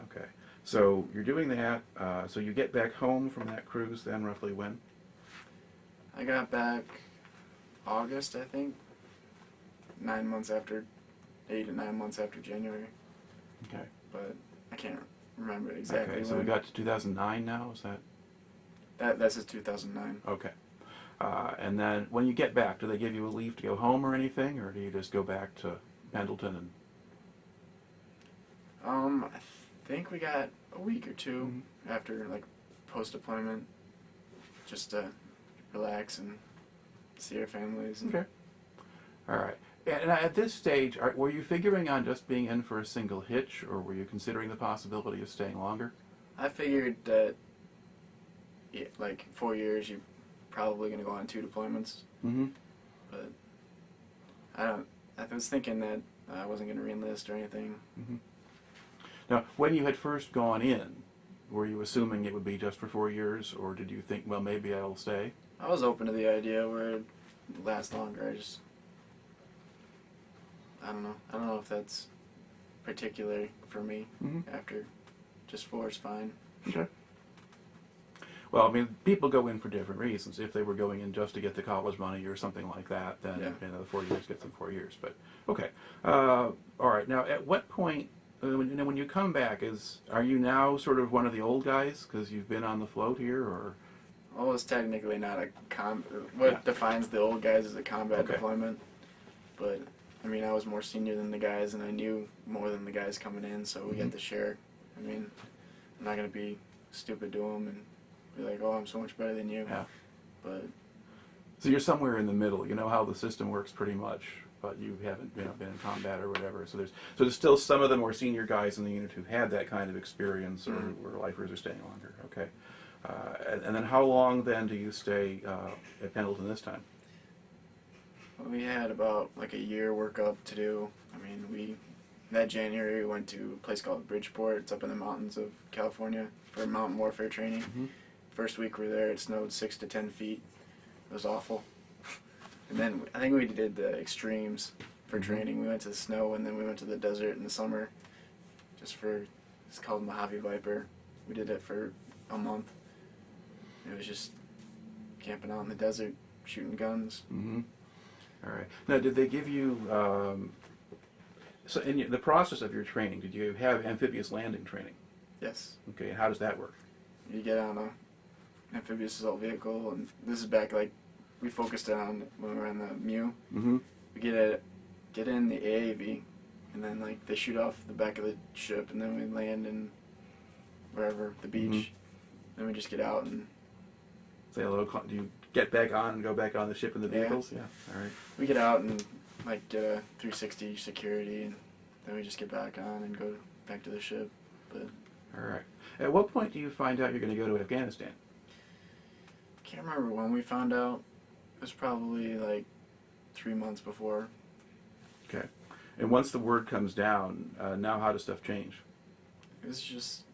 [SPEAKER 1] Okay. So you're doing that. So you get back home from that cruise then, roughly when?
[SPEAKER 2] I got back August, I think. 9 months after, 8 to 9 months after January.
[SPEAKER 1] Okay.
[SPEAKER 2] But I can't remember exactly
[SPEAKER 1] Okay, so
[SPEAKER 2] when.
[SPEAKER 1] we got to 2009 now, is that?
[SPEAKER 2] That's his 2009.
[SPEAKER 1] Okay. And then when you get back, do they give you a leave to go home or anything, or do you just go back to Pendleton and...
[SPEAKER 2] I think we got a week or two after, like, post-deployment, just to relax and see our families. And
[SPEAKER 1] Okay. All right. And at this stage, were you figuring on just being in for a single hitch, or were you considering the possibility of staying longer?
[SPEAKER 2] I figured that, yeah, like, 4 years, you're probably going to go on 2 deployments.
[SPEAKER 1] Mm-hmm.
[SPEAKER 2] But I was thinking that I wasn't going to re-enlist or anything.
[SPEAKER 1] Mm-hmm. Now, when you had first gone in, were you assuming it would be just for 4 years, or did you think, well, maybe I'll stay?
[SPEAKER 2] I was open to the idea where it'd last longer. I don't know. I don't know if that's particular for me. After just 4 is fine.
[SPEAKER 1] Okay. Well, I mean, people go in for different reasons. If they were going in just to get the college money or something like that, then
[SPEAKER 2] Yeah.
[SPEAKER 1] the 4 years gets them 4 years. But okay, all right. Now, at what point, when you come back, are you now sort of one of the old guys because you've been on the float here, or?
[SPEAKER 2] Well, it's technically not a What defines the old guys is a combat
[SPEAKER 1] Okay.
[SPEAKER 2] deployment. But I mean, I was more senior than the guys, and I knew more than the guys coming in, so we got to share. I mean, I'm not gonna be stupid to them and be like, "Oh, I'm so much better than you."
[SPEAKER 1] Yeah.
[SPEAKER 2] But
[SPEAKER 1] So you're somewhere in the middle. You know how the system works pretty much, but you haven't been in combat or whatever. So there's still some of the more senior guys in the unit who've had that kind of experience, or where lifers are staying longer. Okay. And then how long then do you stay at Pendleton this time?
[SPEAKER 2] we had about like a year workup to do. I mean, that January we went to a place called Bridgeport. It's up in the mountains of California for mountain warfare training. First week we were there, it snowed 6 to 10 feet. It was awful. And then I think we did the extremes for training. We went to the snow, and then we went to the desert in the summer. It's called Mojave Viper. We did it for a month. It was just camping out in the desert, shooting guns.
[SPEAKER 1] All right. Now, did they give you, so in the process of your training, did you have amphibious landing training?
[SPEAKER 2] Yes.
[SPEAKER 1] Okay, how does that work?
[SPEAKER 2] You get on a amphibious assault vehicle, and this is back, like, we focused on when we were on the MEU. We get in the AAV, and then, like, they shoot off the back of the ship, and then we land in wherever, the beach. Then we just get out and
[SPEAKER 1] Say hello. Do you get back on and go back on the ship in the vehicles? Yeah. All right.
[SPEAKER 2] we get out and, like, get a 360 security, and then we just get back on and go back to the ship. But
[SPEAKER 1] All right. At what point do you find out you're going to go to Afghanistan?
[SPEAKER 2] I can't remember when we found out. It was probably, like, 3 months before.
[SPEAKER 1] Okay. And once the word comes down, now how does stuff change?
[SPEAKER 2] It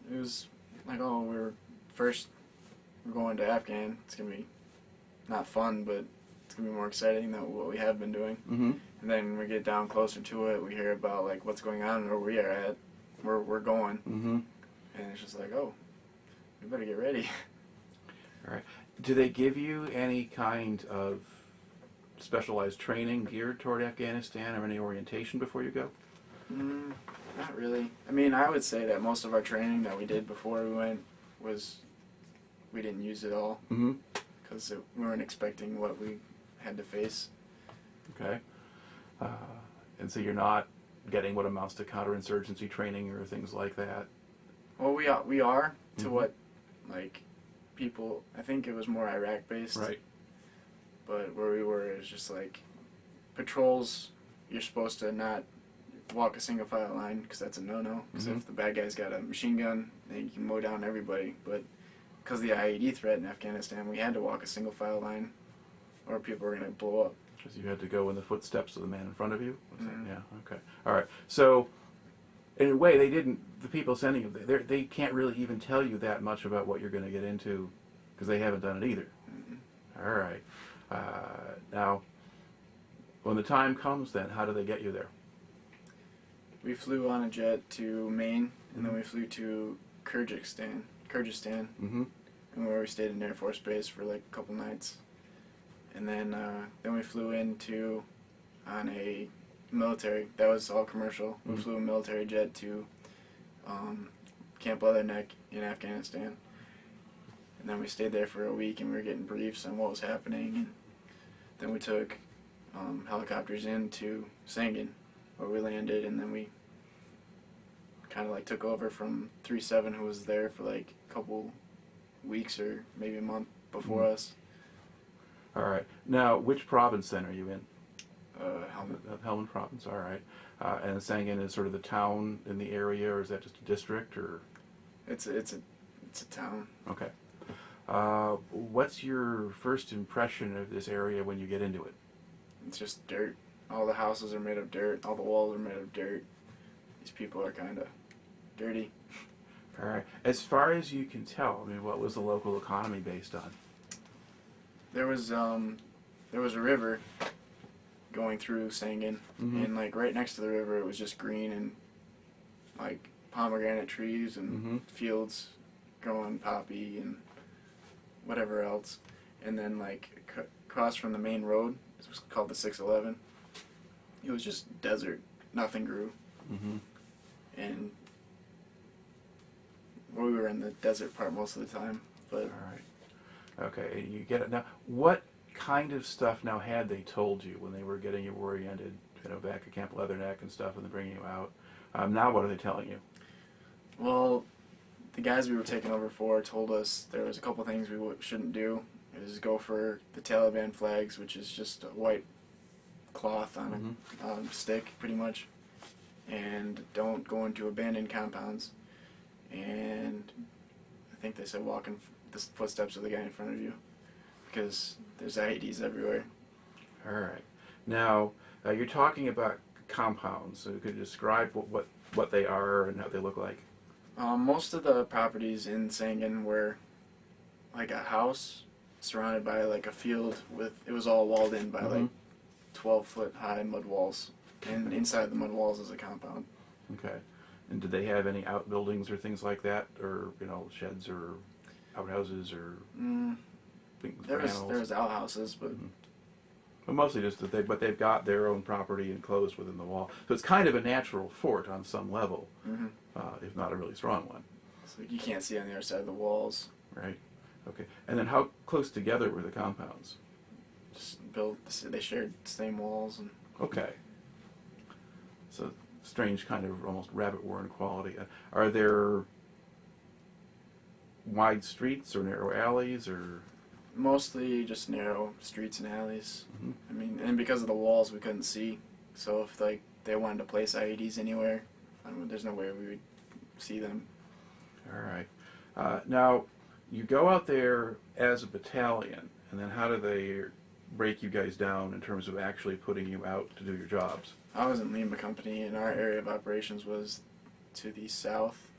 [SPEAKER 2] was like, oh, we're going to Afghan. It's going to be not fun, but it's going to be more exciting than what we have been doing. And then when we get down closer to it, we hear about, like, what's going on and where we are at, where we're going. And it's just like, oh, we better get ready.
[SPEAKER 1] All right. Do they give you any kind of specialized training geared toward Afghanistan, or any orientation before you go?
[SPEAKER 2] Not really. I mean, I would say that most of our training that we did before we went we didn't use it all, because we weren't expecting what we had to face.
[SPEAKER 1] Okay. And so you're not getting what amounts to counterinsurgency training or things like that?
[SPEAKER 2] Well, we are to
[SPEAKER 1] Mhm.
[SPEAKER 2] what, like, people. I think it was more Iraq based.
[SPEAKER 1] Right.
[SPEAKER 2] But where we were, it was just like patrols. You're supposed to not walk a single file line because that's a no-no. Because
[SPEAKER 1] Mhm.
[SPEAKER 2] if the bad guy's got a machine gun, then you can mow down everybody. But because of the IED threat in Afghanistan, we had to walk a single file line, or people were gonna blow up.
[SPEAKER 1] Because you had to go in the footsteps of the man in front of you?
[SPEAKER 2] Mhm.
[SPEAKER 1] Yeah, okay. All right. So, in a way, the people sending you, they can't really even tell you that much about what you're going to get into because they haven't done it either.
[SPEAKER 2] Mhm.
[SPEAKER 1] All right. Now, when the time comes then, how do they get you there?
[SPEAKER 2] We flew on a jet to Maine, and then
[SPEAKER 1] Mhm.
[SPEAKER 2] we flew to Kyrgyzstan,
[SPEAKER 1] Mm-hmm.
[SPEAKER 2] and where we stayed in Air Force Base for like a couple nights. And then we flew into on a military. That was all commercial. We
[SPEAKER 1] Mhm.
[SPEAKER 2] flew a military jet to Camp Leatherneck in Afghanistan, and then we stayed there for a week, and we were getting briefs on what was happening. And then we took helicopters into Sangin, where we landed, and then we kind of like took over from 3-7, who was there for like a couple weeks or maybe a month before
[SPEAKER 1] Mhm.
[SPEAKER 2] us.
[SPEAKER 1] All right. Now, which province then are you in?
[SPEAKER 2] Helmet.
[SPEAKER 1] Helmand province. All right. And Sangin is sort of the town in the area, or is that just a district, or?
[SPEAKER 2] It's a town.
[SPEAKER 1] Okay. What's your first impression of this area when you get into it?
[SPEAKER 2] It's just dirt. All the houses are made of dirt. All the walls are made of dirt. These people are kind of dirty.
[SPEAKER 1] All right. As far as you can tell, I mean, what was the local economy based on?
[SPEAKER 2] There was a river going through Sangin,
[SPEAKER 1] Mhm.
[SPEAKER 2] and like right next to the river, it was just green and like pomegranate trees and
[SPEAKER 1] Mhm.
[SPEAKER 2] fields growing poppy and whatever else. And then like across from the main road, it was called the 611. It was just desert. Nothing grew,
[SPEAKER 1] Mhm.
[SPEAKER 2] and we were in the desert part most of the time. But
[SPEAKER 1] All right. Okay. You get it now. What kind of stuff now had they told you when they were getting you oriented, back at Camp Leatherneck and stuff, and then bringing you out? Now, what are they telling you?
[SPEAKER 2] well, the guys we were taking over for told us there was a couple things we shouldn't do. Is go for the Taliban flags, which is just a white cloth on a stick, pretty much, and don't go into abandoned compounds. And I think they said walk in the footsteps of the guy in front of you, because there's IEDs everywhere.
[SPEAKER 1] All right. Now, you're talking about compounds. So could you describe what they are and how they look like?
[SPEAKER 2] Most of the properties in Sangin were like a house surrounded by like a field it was all walled in by like 12-foot high mud walls, and inside the mud walls is a compound.
[SPEAKER 1] Okay. And did they have any outbuildings or things like that, or sheds or outhouses or things for
[SPEAKER 2] There
[SPEAKER 1] animals?
[SPEAKER 2] was outhouses, but
[SPEAKER 1] But mostly just that they've got their own property enclosed within the wall. So it's kind of a natural fort on some level, if not a really strong one.
[SPEAKER 2] so you can't see on the other side of the walls.
[SPEAKER 1] Right. Okay. And then how close together were the compounds?
[SPEAKER 2] Just built. They shared the same walls, and
[SPEAKER 1] Okay. So strange kind of almost rabbit warren quality. Are there wide streets or narrow alleys or?
[SPEAKER 2] mostly just narrow streets and alleys.
[SPEAKER 1] Mhm.
[SPEAKER 2] I mean, and because of the walls, we couldn't see. So if like they wanted to place IEDs anywhere, there's no way we would see them.
[SPEAKER 1] All right. Now, you go out there as a battalion, and then how do they break you guys down in terms of actually putting you out to do your jobs?
[SPEAKER 2] I was in Lima Company, and our area of operations was to the south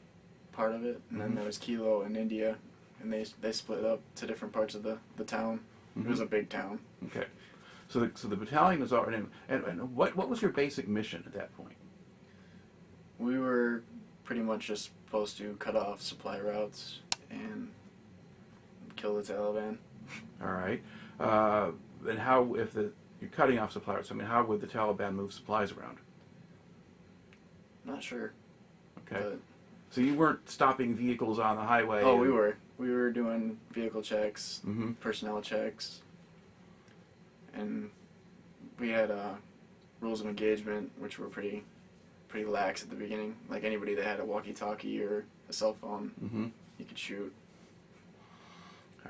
[SPEAKER 2] part of it, and then there was Kilo in India, and they split up to different parts of the town. It was a big town.
[SPEAKER 1] Okay. So the battalion is already in. And what was your basic mission at that point?
[SPEAKER 2] We were pretty much just supposed to cut off supply routes and kill the Taliban.
[SPEAKER 1] All right. And how, if you're cutting off supply routes, I mean, how would the Taliban move supplies around?
[SPEAKER 2] Not sure.
[SPEAKER 1] Okay.
[SPEAKER 2] But,
[SPEAKER 1] So you weren't stopping vehicles on the highway?
[SPEAKER 2] oh, we were. We were doing vehicle checks,
[SPEAKER 1] Mm-hmm.
[SPEAKER 2] personnel checks, and we had rules of engagement, which were pretty pretty lax at the beginning. Like anybody that had a walkie-talkie or a cell phone,
[SPEAKER 1] Mm-hmm.
[SPEAKER 2] you could shoot.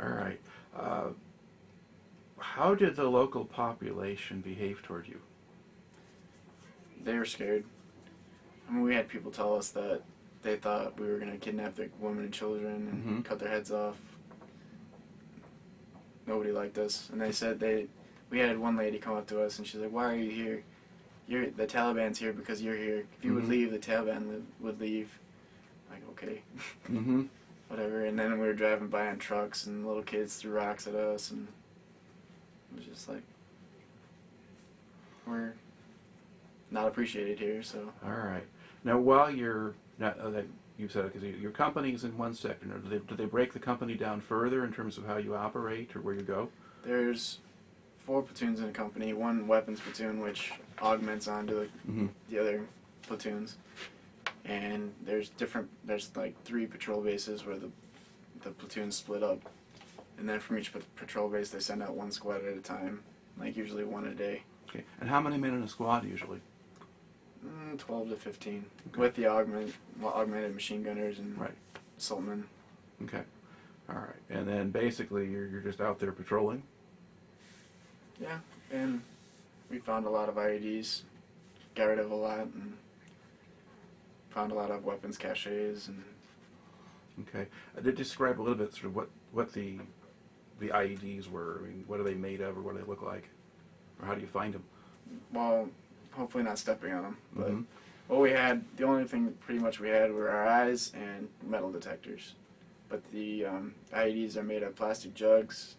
[SPEAKER 1] All right. How did the local population behave toward you?
[SPEAKER 2] They were scared. I mean, we had people tell us that they thought we were going to kidnap the women and children and
[SPEAKER 1] Mhm.
[SPEAKER 2] cut their heads off. Nobody liked us. And they said we had one lady come up to us and she's like, "Why are you here? The Taliban's here because you're here. If you would
[SPEAKER 1] Mhm.
[SPEAKER 2] leave, the Taliban would leave." Like, okay.
[SPEAKER 1] Mm-hmm.
[SPEAKER 2] Whatever. And then we were driving by on trucks and little kids threw rocks at us, and it was just like, we're not appreciated here, so.
[SPEAKER 1] All right. Now, while you're not, you said it because your company is in one sector. Now, do they break the company down further in terms of how you operate or where you go?
[SPEAKER 2] There's 4 platoons in a company, 1 weapons platoon, which augments onto
[SPEAKER 1] Mm-hmm.
[SPEAKER 2] the other platoons. And there's like 3 patrol bases where the platoons split up. And then from each patrol base, they send out 1 squad at a time, like usually 1 a day.
[SPEAKER 1] Okay. And how many men in a squad usually?
[SPEAKER 2] 12 to 15,
[SPEAKER 1] Okay.
[SPEAKER 2] with the augmented machine gunners and
[SPEAKER 1] Right.
[SPEAKER 2] assaultmen.
[SPEAKER 1] Okay. All right. And then basically you're just out there patrolling?
[SPEAKER 2] Yeah, and we found a lot of IEDs, got rid of a lot, and found a lot of weapons caches. And
[SPEAKER 1] Okay. Did describe a little bit sort of what the IEDs were. I mean, what are they made of or what do they look like? Or how do you find them?
[SPEAKER 2] well, hopefully not stepping on them. But
[SPEAKER 1] Mhm.
[SPEAKER 2] what we had, the only thing pretty much we had were our eyes and metal detectors. But the IEDs are made of plastic jugs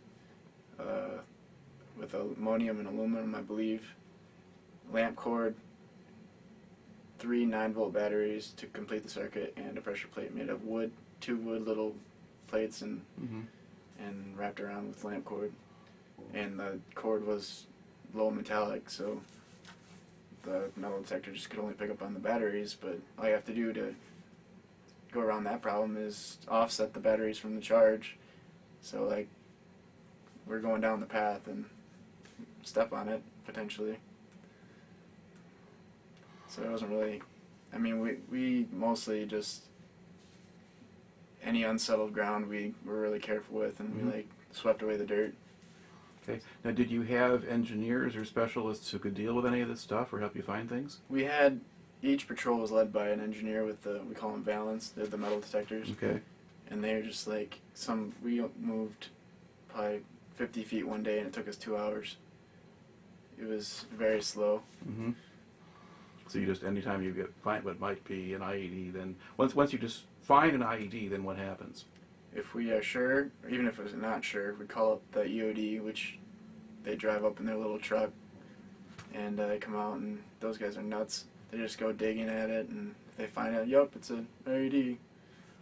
[SPEAKER 2] with ammonium and aluminum, I believe. Lamp cord, 3 9-volt batteries to complete the circuit, and a pressure plate made of wood, 2 wood little plates, and
[SPEAKER 1] Mm-hmm.
[SPEAKER 2] wrapped around with lamp cord. And the cord was low metallic, so the metal detector just could only pick up on the batteries. But all you have to do to go around that problem is offset the batteries from the charge. So like, we're going down the path and step on it potentially. So it wasn't really, I mean, we mostly just, any unsettled ground we were really careful with, and
[SPEAKER 1] Mhm.
[SPEAKER 2] we like swept away the dirt.
[SPEAKER 1] Okay. Now, did you have engineers or specialists who could deal with any of this stuff or help you find things?
[SPEAKER 2] We had, each patrol was led by an engineer with we call them valance, they're the metal detectors.
[SPEAKER 1] Okay.
[SPEAKER 2] And they're just like, we moved probably 50 feet one day and it took us 2 hours. It was very slow.
[SPEAKER 1] Mm-hmm. So you just, anytime you find what might be an IED, then once you just find an IED, then what happens?
[SPEAKER 2] If we are sure, or even if we're not sure, we call up the EOD, which they drive up in their little truck, and they come out, and those guys are nuts. They just go digging at it, and if they find out, yup, it's an IED,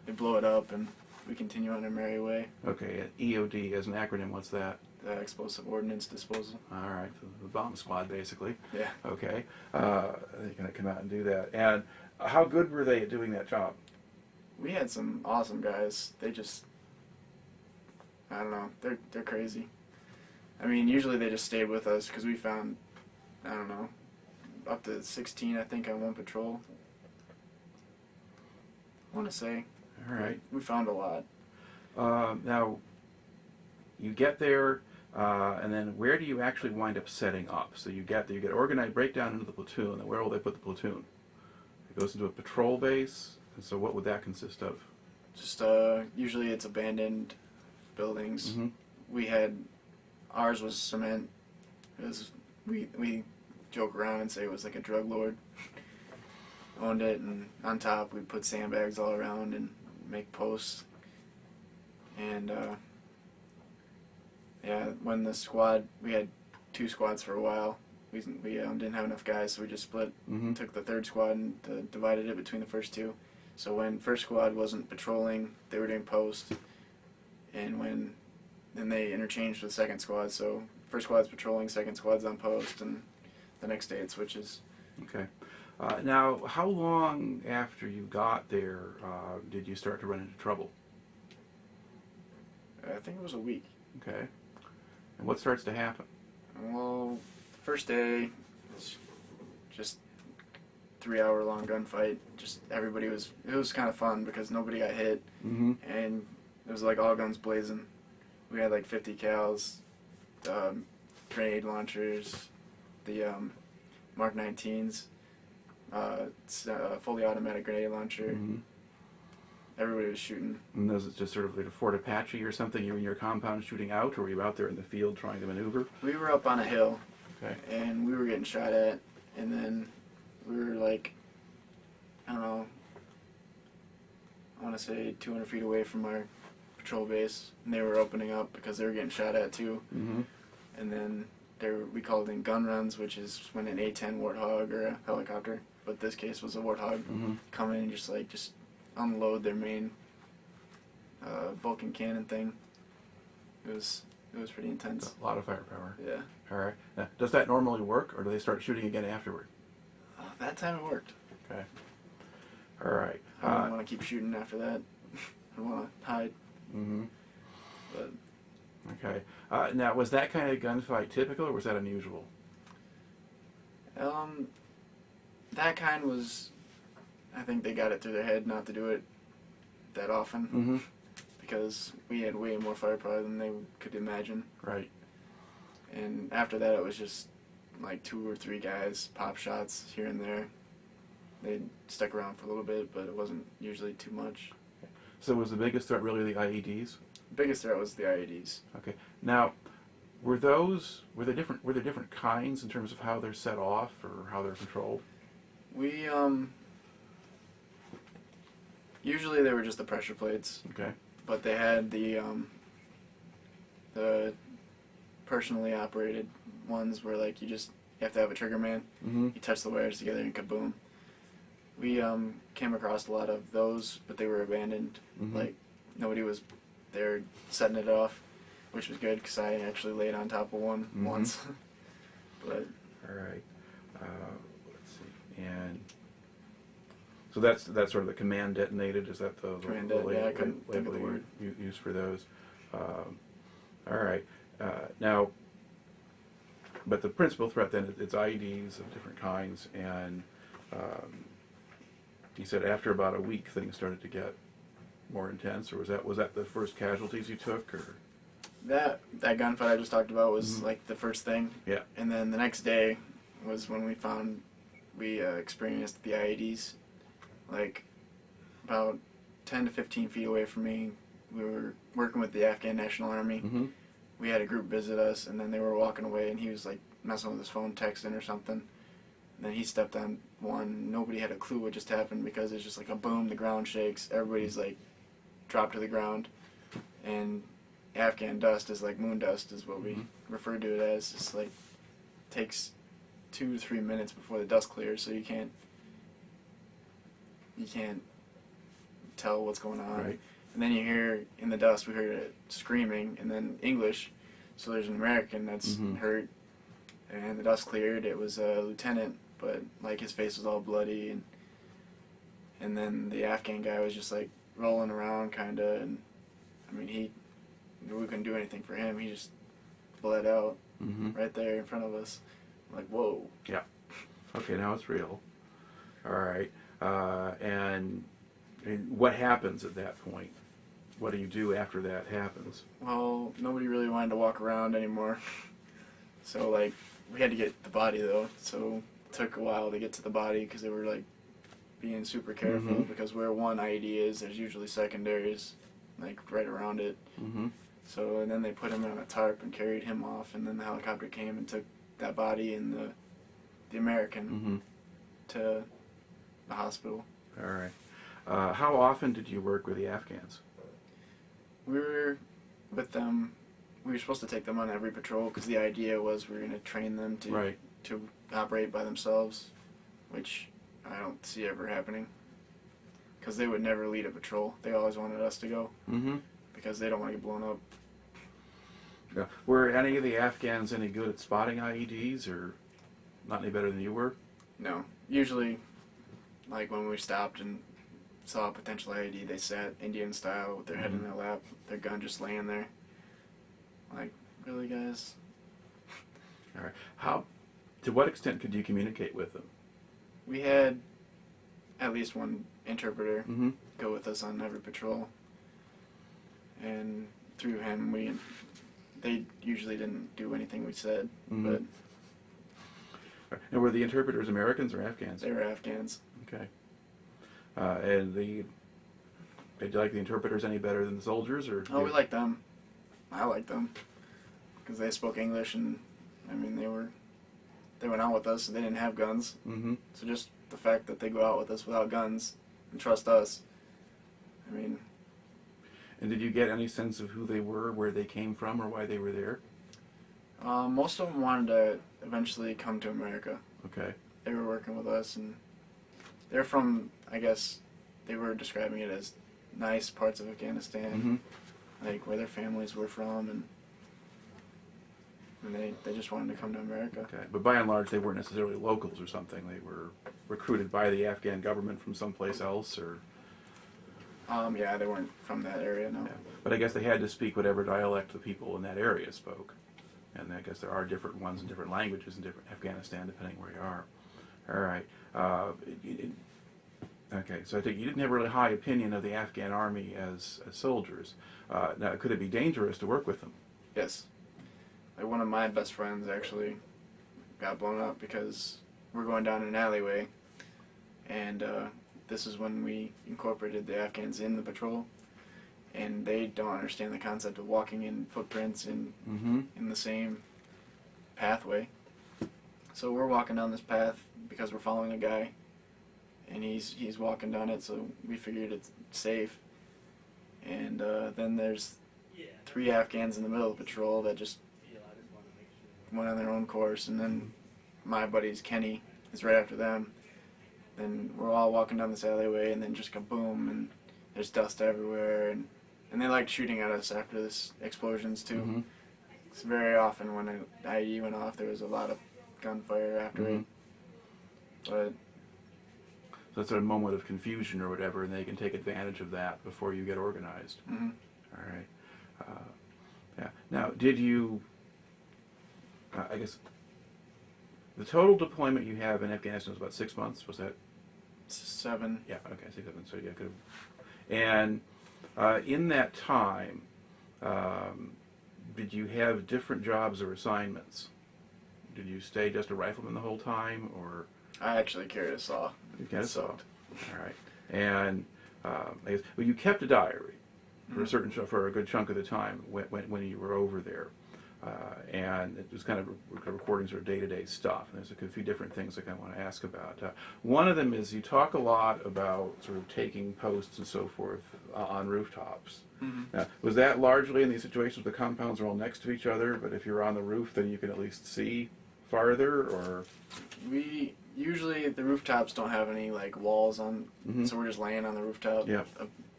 [SPEAKER 2] they blow it up, and we continue on our merry way.
[SPEAKER 1] Okay, EOD as an acronym, what's that?
[SPEAKER 2] The explosive ordnance disposal.
[SPEAKER 1] All right, the bomb squad, basically.
[SPEAKER 2] Yeah.
[SPEAKER 1] Okay, they're going to come out and do that. And how good were they at doing that job?
[SPEAKER 2] We had some awesome guys. They just, I don't know, they're crazy. I mean, usually they just stayed with us because we found, I don't know, up to 16, I think, on one patrol. I want to say.
[SPEAKER 1] All right.
[SPEAKER 2] We found a lot.
[SPEAKER 1] Now, you get there, and then where do you actually wind up setting up? So you get organized, breakdown into the platoon, and where will they put the platoon? It goes into a patrol base, and so what would that consist of?
[SPEAKER 2] Just, usually it's abandoned buildings.
[SPEAKER 1] Mm-hmm.
[SPEAKER 2] Ours was cement. We joke around and say it was like a drug lord. Owned it, and on top we put sandbags all around and make posts. And when the squad, we had 2 squads for a while. We didn't have enough guys, so we just split.
[SPEAKER 1] Mm-hmm.
[SPEAKER 2] Took the 3rd squad and divided it between the first 2. So when 1st squad wasn't patrolling, they were doing post, and then they interchanged with 2nd squad. So 1st squad's patrolling, 2nd squad's on post, and the next day it switches.
[SPEAKER 1] Okay. Now, how long after you got there did you start to run into trouble?
[SPEAKER 2] I think it was a week.
[SPEAKER 1] Okay. And what starts to happen?
[SPEAKER 2] Well, first day, it's just 3-hour long gunfight. Just everybody was, it was kind of fun because nobody got hit, and it was like all guns blazing. We had like 50 cals, grenade launchers, the Mark 19s, fully automatic grenade launcher. Everybody was shooting.
[SPEAKER 1] And was it just sort of like a Fort Apache or something? You were in your compound shooting out, or were you out there in the field trying to maneuver?
[SPEAKER 2] We were up on a hill,
[SPEAKER 1] Okay.
[SPEAKER 2] and we were getting shot at, and then we were like, I don't know, I want to say 200 feet away from our patrol base, and they were opening up because they were getting shot at too. And then we called in gun runs, which is when an A-10 Warthog or a helicopter, but this case was a Warthog, come in and just unload their main Vulcan cannon thing. It was pretty intense.
[SPEAKER 1] A lot of firepower.
[SPEAKER 2] Yeah.
[SPEAKER 1] All right. Now, does that normally work, or do they start shooting again afterward?
[SPEAKER 2] That time it worked.
[SPEAKER 1] Okay. All right.
[SPEAKER 2] I don't want to keep shooting after that. I want to hide. But
[SPEAKER 1] Okay. Now, was that kind of gunfight typical, or was that unusual?
[SPEAKER 2] that kind was, I think they got it through their head not to do it that often. Because we had way more firepower than they could imagine.
[SPEAKER 1] Right.
[SPEAKER 2] And after that, it was just like 2 or 3 guys, pop shots here and there. They stuck around for a little bit, but it wasn't usually too much.
[SPEAKER 1] So was the biggest threat really the IEDs?
[SPEAKER 2] The biggest threat was the IEDs.
[SPEAKER 1] Okay. Now, were there different kinds in terms of how they're set off or how they're controlled?
[SPEAKER 2] We usually they were just the pressure plates.
[SPEAKER 1] Okay.
[SPEAKER 2] But they had the personally operated ones where like you have to have a trigger man. You touch the wires together and kaboom. We came across a lot of those, but they were abandoned. Like nobody was there setting it off, which was good because I actually laid on top of one once. But
[SPEAKER 1] all right, let's see, and so that's sort of the command detonated. Is that the
[SPEAKER 2] Command
[SPEAKER 1] label,
[SPEAKER 2] yeah, I couldn't think of the word.
[SPEAKER 1] you use for those? All right, now, but the principal threat then it's IEDs of different kinds, and you said after about a week things started to get more intense, or was that the first casualties you took, or?
[SPEAKER 2] That gunfight I just talked about was like the first thing.
[SPEAKER 1] Yeah.
[SPEAKER 2] And then the next day was when we experienced the IEDs. Like about 10 to 15 feet away from me, we were working with the Afghan National Army. We had a group visit us, and then they were walking away, and he was like messing with his phone, texting or something. And then he stepped on one. Nobody had a clue what just happened because it's just like a boom, the ground shakes, everybody's like dropped to the ground, and Afghan dust is like moon dust is what we refer to it as. It's like takes 2 to 3 minutes before the dust clears, so you can't tell what's going on.
[SPEAKER 1] Right.
[SPEAKER 2] And then you hear in the dust, we heard it screaming, and then English. So there's an American that's hurt, and the dust cleared. It was a lieutenant, but like his face was all bloody, and then the Afghan guy was just like rolling around kinda, and I mean we couldn't do anything for him. He just bled out right there in front of us. I'm like, whoa.
[SPEAKER 1] Yeah. Okay, now it's real. All right. And what happens at that point? What do you do after that happens?
[SPEAKER 2] Well, nobody really wanted to walk around anymore. So, like, we had to get the body, though. So it took a while to get to the body because they were, like, being super careful. Because where one IED is, there's usually secondaries, like, right around it. So, and then they put him on a tarp and carried him off. And then the helicopter came and took that body and the American to the hospital.
[SPEAKER 1] All right. How often did you work with the Afghans?
[SPEAKER 2] We were with them. We were supposed to take them on every patrol because the idea was we were going to train them to operate by themselves, which I don't see ever happening. Because they would never lead a patrol. They always wanted us to go because they don't want to get blown up.
[SPEAKER 1] Yeah. Were any of the Afghans any good at spotting IEDs, or not any better than you were?
[SPEAKER 2] No. Usually, like when we stopped and saw a potential IED, they sat Indian style with their head in their lap, their gun just laying there. Like, really, guys?
[SPEAKER 1] All right. To what extent could you communicate with them?
[SPEAKER 2] We had at least one interpreter
[SPEAKER 1] Mm-hmm.
[SPEAKER 2] go with us on every patrol. And through him, they usually didn't do anything we said,
[SPEAKER 1] Mm-hmm.
[SPEAKER 2] but
[SPEAKER 1] And were the interpreters Americans or Afghans?
[SPEAKER 2] they were Afghans.
[SPEAKER 1] Okay. And did you like the interpreters any better than the soldiers, or?
[SPEAKER 2] Oh, we liked them. I liked them because they spoke English, and I mean they went out with us, and they didn't have guns.
[SPEAKER 1] Mm-hmm.
[SPEAKER 2] So just the fact that they go out with us without guns and trust us, I mean.
[SPEAKER 1] And did you get any sense of who they were, where they came from, or why they were there?
[SPEAKER 2] Most of them wanted to eventually come to America.
[SPEAKER 1] Okay.
[SPEAKER 2] They were working with us, and they're from, I guess, they were describing it as nice parts of Afghanistan,
[SPEAKER 1] Mm-hmm.
[SPEAKER 2] like where their families were from, and they just wanted to come to America.
[SPEAKER 1] Okay. But by and large, they weren't necessarily locals or something. They were recruited by the Afghan government from someplace else, or.
[SPEAKER 2] Yeah, they weren't from that area, no.
[SPEAKER 1] Yeah. But I guess they had to speak whatever dialect the people in that area spoke. And I guess there are different ones in different languages in different Afghanistan, depending where you are. All right. Okay, so I think you didn't have a really high opinion of the Afghan army as soldiers. Now, could it be dangerous to work with them?
[SPEAKER 2] Yes. Like one of my best friends actually got blown up because we're going down an alleyway, and this is when we incorporated the Afghans in the patrol, and they don't understand the concept of walking in footprints in the same pathway. So we're walking down this path because we're following a guy, and he's walking down it, so we figured it's safe. And then there's 3 Afghans in the middle of the patrol that just went on their own course, and then my buddies Kenny is right after them. Then we're all walking down this alleyway, and then just kaboom, and there's dust everywhere, and they liked shooting at us after this explosions too.
[SPEAKER 1] Mm-hmm.
[SPEAKER 2] It's very often when an IE went off, there was a lot of gunfire after it. But
[SPEAKER 1] So it's a moment of confusion or whatever, and they can take advantage of that before you get organized.
[SPEAKER 2] mm-hmm.
[SPEAKER 1] All right. Yeah. Now, did you? I guess the total deployment you have in Afghanistan was about 6 months. Was that?
[SPEAKER 2] 7.
[SPEAKER 1] Yeah. Okay. 6, 7. So yeah, could have. And in that time, did you have different jobs or assignments? Did you stay just a rifleman the whole time, or?
[SPEAKER 2] I actually carried a saw.
[SPEAKER 1] You kind
[SPEAKER 2] It
[SPEAKER 1] of saw.
[SPEAKER 2] sucked.
[SPEAKER 1] All right. And I guess, well, you kept a diary for for a good chunk of the time when you were over there, and it was kind of recording sort of day-to-day stuff. And there's a few different things I kind of want to ask about. One of them is you talk a lot about sort of taking posts and so forth on rooftops.
[SPEAKER 2] Mm-hmm.
[SPEAKER 1] Now, was that largely in these situations where the compounds are all next to each other, but if you're on the roof, then you can at least see farther, or?
[SPEAKER 2] We usually, the rooftops don't have any like walls on, so we're just laying on the rooftop.
[SPEAKER 1] Yeah.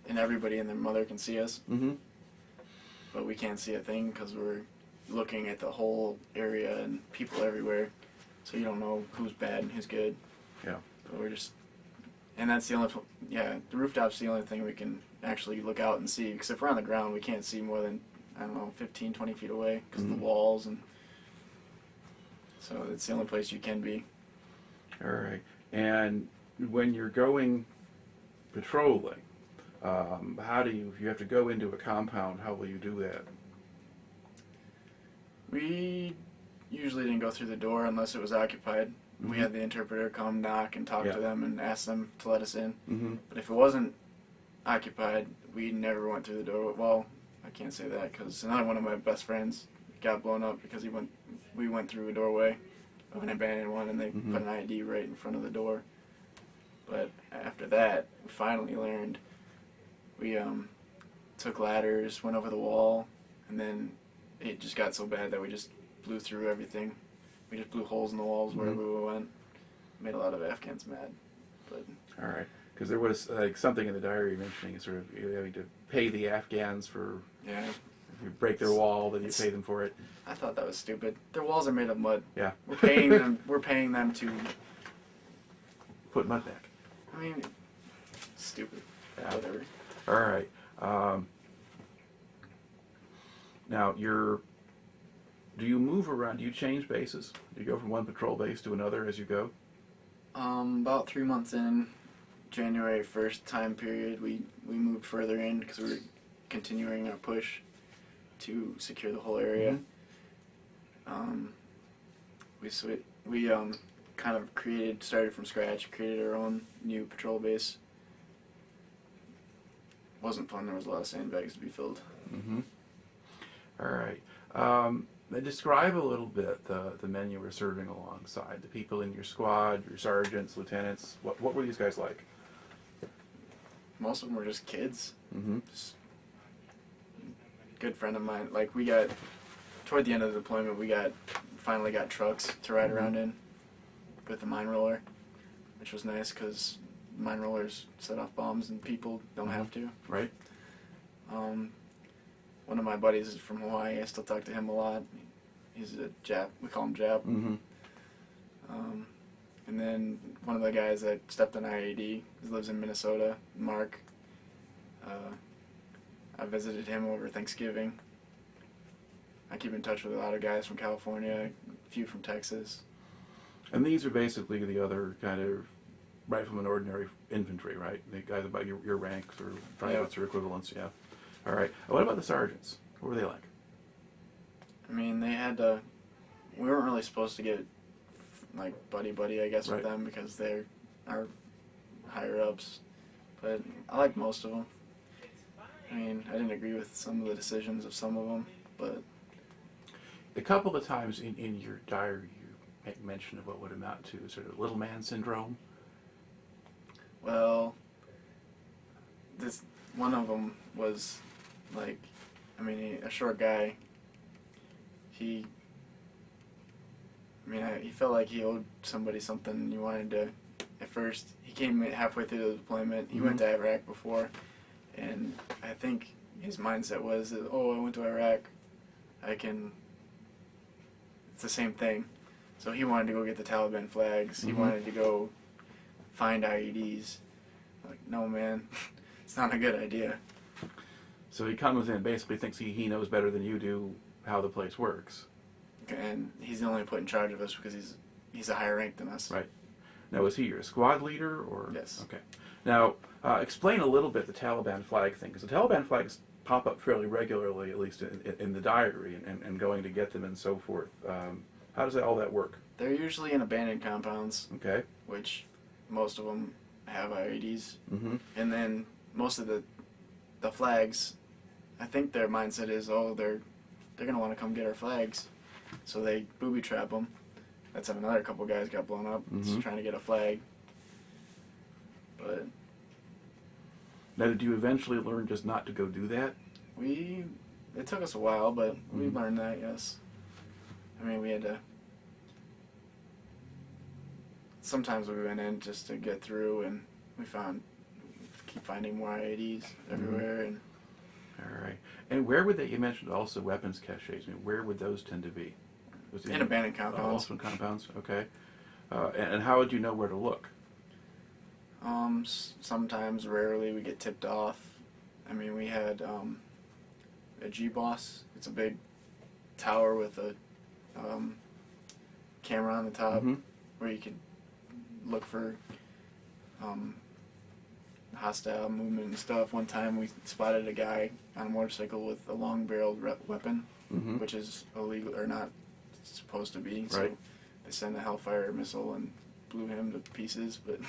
[SPEAKER 2] And everybody and their mother can see us,
[SPEAKER 1] Mm-hmm.
[SPEAKER 2] but we can't see a thing because we're looking at the whole area and people everywhere, so you don't know who's bad and who's good.
[SPEAKER 1] Yeah.
[SPEAKER 2] But we're just, and that's the only, the rooftop's the only thing we can actually look out and see, because if we're on the ground, we can't see more than, I don't know, 15, 20 feet away because of the walls, and so it's the only place you can be.
[SPEAKER 1] All right. And when you're going patrolling, how do you, if you have to go into a compound, how will you do that?
[SPEAKER 2] We usually didn't go through the door unless it was occupied.
[SPEAKER 1] Mm-hmm.
[SPEAKER 2] We had the interpreter come knock and talk to them and ask them to let us in.
[SPEAKER 1] Mm-hmm.
[SPEAKER 2] But if it wasn't occupied, we never went through the door. Well, I can't say that because another one of my best friends got blown up because we went through a doorway of an abandoned one, and they put an ID right in front of the door. But after that, we finally learned. We took ladders, went over the wall, and then it just got so bad that we just blew through everything. We just blew holes in the walls wherever we went. Made a lot of Afghans mad. But
[SPEAKER 1] all right, because there was like something in the diary mentioning sort of you having to pay the Afghans for if you break their wall, then you pay them for it.
[SPEAKER 2] I thought that was stupid. Their walls are made of mud.
[SPEAKER 1] Yeah.
[SPEAKER 2] We're paying them. We're paying them to
[SPEAKER 1] put mud back.
[SPEAKER 2] I mean, stupid.
[SPEAKER 1] Yeah.
[SPEAKER 2] Whatever.
[SPEAKER 1] All right. Now, do you move around? Do you change bases? Do you go from one patrol base to another as you go?
[SPEAKER 2] About 3 months in, January 1st time period, we moved further in because we were continuing our push to secure the whole area. We kind of started from scratch, created our own new patrol base. Wasn't fun. There was a lot of sandbags to be filled.
[SPEAKER 1] Mm-hmm. All right. Describe a little bit the men you were serving alongside, the people in your squad, your sergeants, lieutenants. What were these guys like?
[SPEAKER 2] Most of them were just kids.
[SPEAKER 1] Mm-hmm.
[SPEAKER 2] Just good friend of mine. Like, we got, toward the end of the deployment, we finally got trucks to ride around in with a mine roller, which was nice because mine rollers set off bombs and people don't have to.
[SPEAKER 1] Right.
[SPEAKER 2] One of my buddies is from Hawaii. I still talk to him a lot. He's a Jap. We call him Jap.
[SPEAKER 1] Mm-hmm.
[SPEAKER 2] And then one of the guys that stepped on IAD, he lives in Minnesota, Mark. I visited him over Thanksgiving. I keep in touch with a lot of guys from California, a few from Texas.
[SPEAKER 1] And these are basically the other kind of rifleman ordinary infantry, right? The guys about your ranks or privates or equivalents, yeah. All right. What about the sergeants? What were they like?
[SPEAKER 2] I mean, they had we weren't really supposed to get like buddy, I guess, with them because they're our higher ups. But I liked most of them. I mean, I didn't agree with some of the decisions of some of them, but
[SPEAKER 1] A couple of times in your diary you make mention of what would amount to sort of little man syndrome.
[SPEAKER 2] well, this one of them was like, I mean, a short guy. He felt like he owed somebody something, and he wanted to. At first, he came halfway through the deployment. He went to Iraq before, and I think his mindset was, that, oh, I went to Iraq, it's the same thing. So he wanted to go get the Taliban flags. He wanted to go find IEDs. Like, no, man, it's not a good idea.
[SPEAKER 1] So he comes in, basically thinks he knows better than you do how the place works.
[SPEAKER 2] And he's the only put in charge of us because he's a higher rank than us.
[SPEAKER 1] Right. Now, was he your squad leader or?
[SPEAKER 2] Yes.
[SPEAKER 1] Okay. Now, explain a little bit the Taliban flag thing, because the Taliban flags pop up fairly regularly, at least in the diary, and going to get them and so forth. How does all that work?
[SPEAKER 2] They're usually in abandoned compounds,
[SPEAKER 1] Okay.
[SPEAKER 2] which most of them have IEDs.
[SPEAKER 1] Mm-hmm.
[SPEAKER 2] And then most of the flags, I think their mindset is, oh, they're going to want to come get our flags. So they booby trap them. That's how another couple guys got blown up just trying to get a flag. But
[SPEAKER 1] Now, did you eventually learn just not to go do that?
[SPEAKER 2] it took us a while, but we learned that, yes. I mean, we had to, sometimes we went in just to get through, and we keep finding more IEDs everywhere. And
[SPEAKER 1] All right. And where would they, you mentioned also weapons caches, I mean, where would those tend to be? Was it
[SPEAKER 2] in abandoned compounds.
[SPEAKER 1] Also in compounds, okay. And how would you know where to look?
[SPEAKER 2] Sometimes, rarely, we get tipped off. I mean, we had a G-Boss. It's a big tower with a camera on the top where you could look for hostile movement and stuff. One time we spotted a guy on a motorcycle with a long-barreled weapon, which is illegal, or not supposed to be. So they sent a Hellfire missile and blew him to pieces. But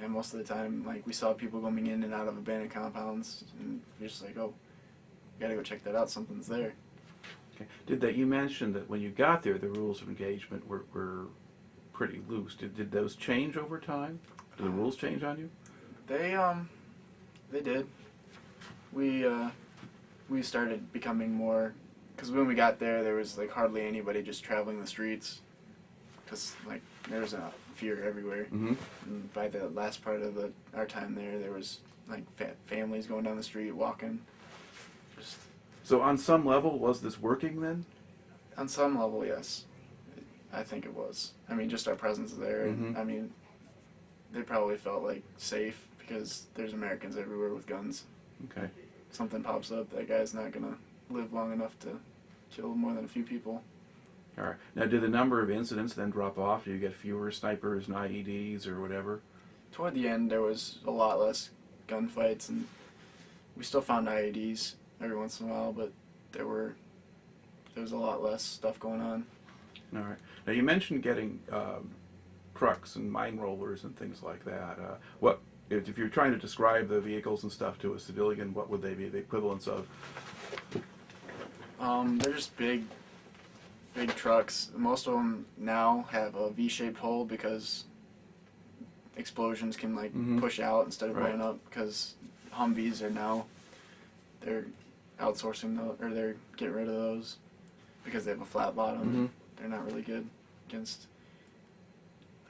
[SPEAKER 2] and most of the time, like, we saw people going in and out of abandoned compounds, and we're just like, oh, we gotta go check that out. Something's there.
[SPEAKER 1] Okay. You mentioned that when you got there, the rules of engagement were pretty loose. Did those change over time? Did the rules change on you?
[SPEAKER 2] They did. We started becoming more, because when we got there was like hardly anybody just traveling the streets, because like there was a fear everywhere. And by the last part of our time there was like families going down the street walking.
[SPEAKER 1] So on some level, was this working then?
[SPEAKER 2] On some level, yes. I think it was. I mean, just our presence there. And, I mean, they probably felt like safe because there's Americans everywhere with guns.
[SPEAKER 1] Okay.
[SPEAKER 2] Something pops up, that guy's not going to live long enough to kill more than a few people.
[SPEAKER 1] All right. Now, do the number of incidents then drop off? Do you get fewer snipers and IEDs or whatever?
[SPEAKER 2] Toward the end, there was a lot less gunfights, and we still found IEDs every once in a while, but there was a lot less stuff going on.
[SPEAKER 1] All right. Now, you mentioned getting trucks and mine rollers and things like that. What if you're trying to describe the vehicles and stuff to a civilian? What would they be the equivalents of?
[SPEAKER 2] They're just big trucks. Most of them now have a V-shaped hole because explosions can like push out instead of blowing up. Because Humvees are they're outsourcing those, or they're getting rid of those because they have a flat bottom. They're not really good against.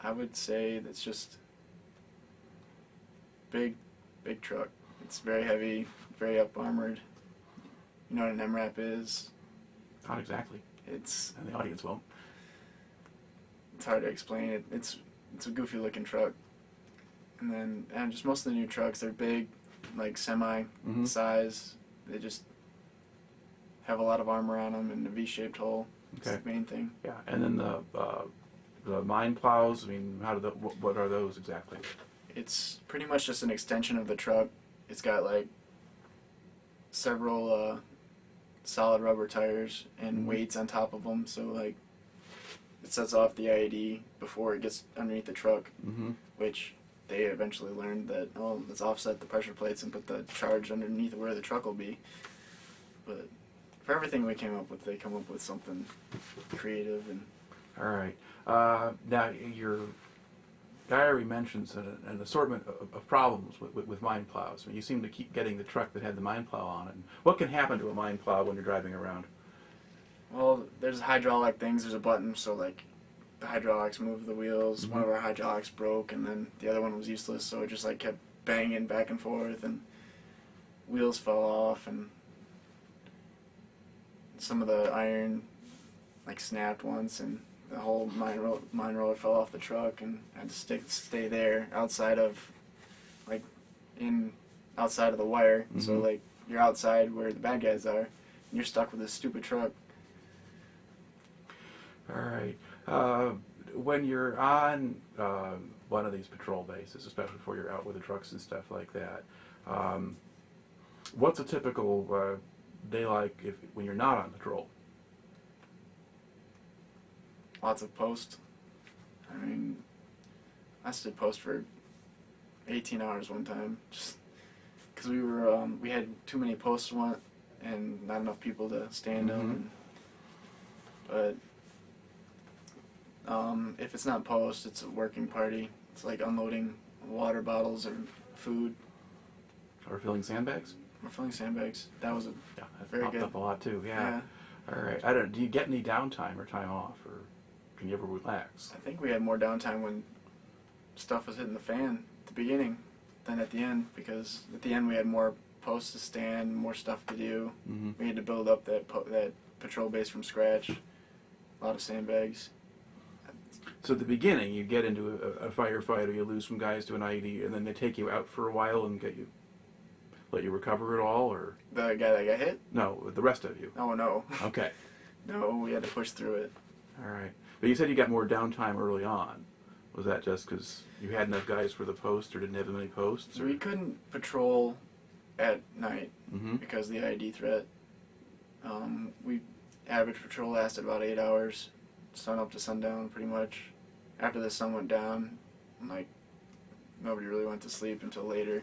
[SPEAKER 2] I would say that's just big truck. It's very heavy, very up armored. You know what an MRAP is?
[SPEAKER 1] Not exactly. And the audience won't.
[SPEAKER 2] It's hard to explain. It's a goofy looking truck. And just most of the new trucks, they're big, like semi size. They just have a lot of armor on them and a V-shaped hole. That's the main thing.
[SPEAKER 1] Yeah, and then the mine plows. I mean, what are those exactly?
[SPEAKER 2] It's pretty much just an extension of the truck. It's got like several solid rubber tires and weights on top of them, so like it sets off the IED before it gets underneath the truck, which they eventually learned that let's offset the pressure plates and put the charge underneath where the truck will be. But for everything we came up with, they come up with something creative. And
[SPEAKER 1] all right, now your diary mentions an assortment of problems with mine plows. I mean, you seem to keep getting the truck that had the mine plow on it. What can happen to a mine plow when you're driving around?
[SPEAKER 2] Well, there's hydraulic things. There's a button, so like the hydraulics move the wheels. One of our hydraulics broke, and then the other one was useless, so it just like kept banging back and forth, and wheels fell off, and some of the iron like snapped once, and the whole mine roller fell off the truck, and I had to stay there outside of the wire. So like you're outside where the bad guys are, and you're stuck with this stupid truck.
[SPEAKER 1] All right. When you're on one of these patrol bases, especially before you're out with the trucks and stuff like that, what's a typical day like when you're not on patrol?
[SPEAKER 2] Lots of post. I mean, I stood post for 18 hours one time, just because we had too many posts and not enough people to stand them. But if it's not post, it's a working party. It's like unloading water bottles or food.
[SPEAKER 1] Or filling sandbags?
[SPEAKER 2] Or filling sandbags. That was
[SPEAKER 1] that
[SPEAKER 2] very
[SPEAKER 1] popped
[SPEAKER 2] good.
[SPEAKER 1] up a lot too. Yeah. All right. Do you get any downtime or time off, or can you ever relax?
[SPEAKER 2] I think we had more downtime when stuff was hitting the fan at the beginning than at the end, because at the end we had more posts to stand, more stuff to do. We had to build up that patrol base from scratch. A lot of sandbags.
[SPEAKER 1] So at the beginning, you get into a firefight, or you lose some guys to an IED, and then they take you out for a while and let you recover it all, or
[SPEAKER 2] The guy that got hit?
[SPEAKER 1] no, the rest of you.
[SPEAKER 2] Oh no.
[SPEAKER 1] Okay.
[SPEAKER 2] No, we had to push through it.
[SPEAKER 1] All right. But you said you got more downtime early on. Was that just because you had enough guys for the post, or didn't have many posts? Or?
[SPEAKER 2] We couldn't patrol at night because of the IED threat. Average patrol lasted about 8 hours, sun up to sundown, pretty much. After the sun went down, like nobody really went to sleep until later.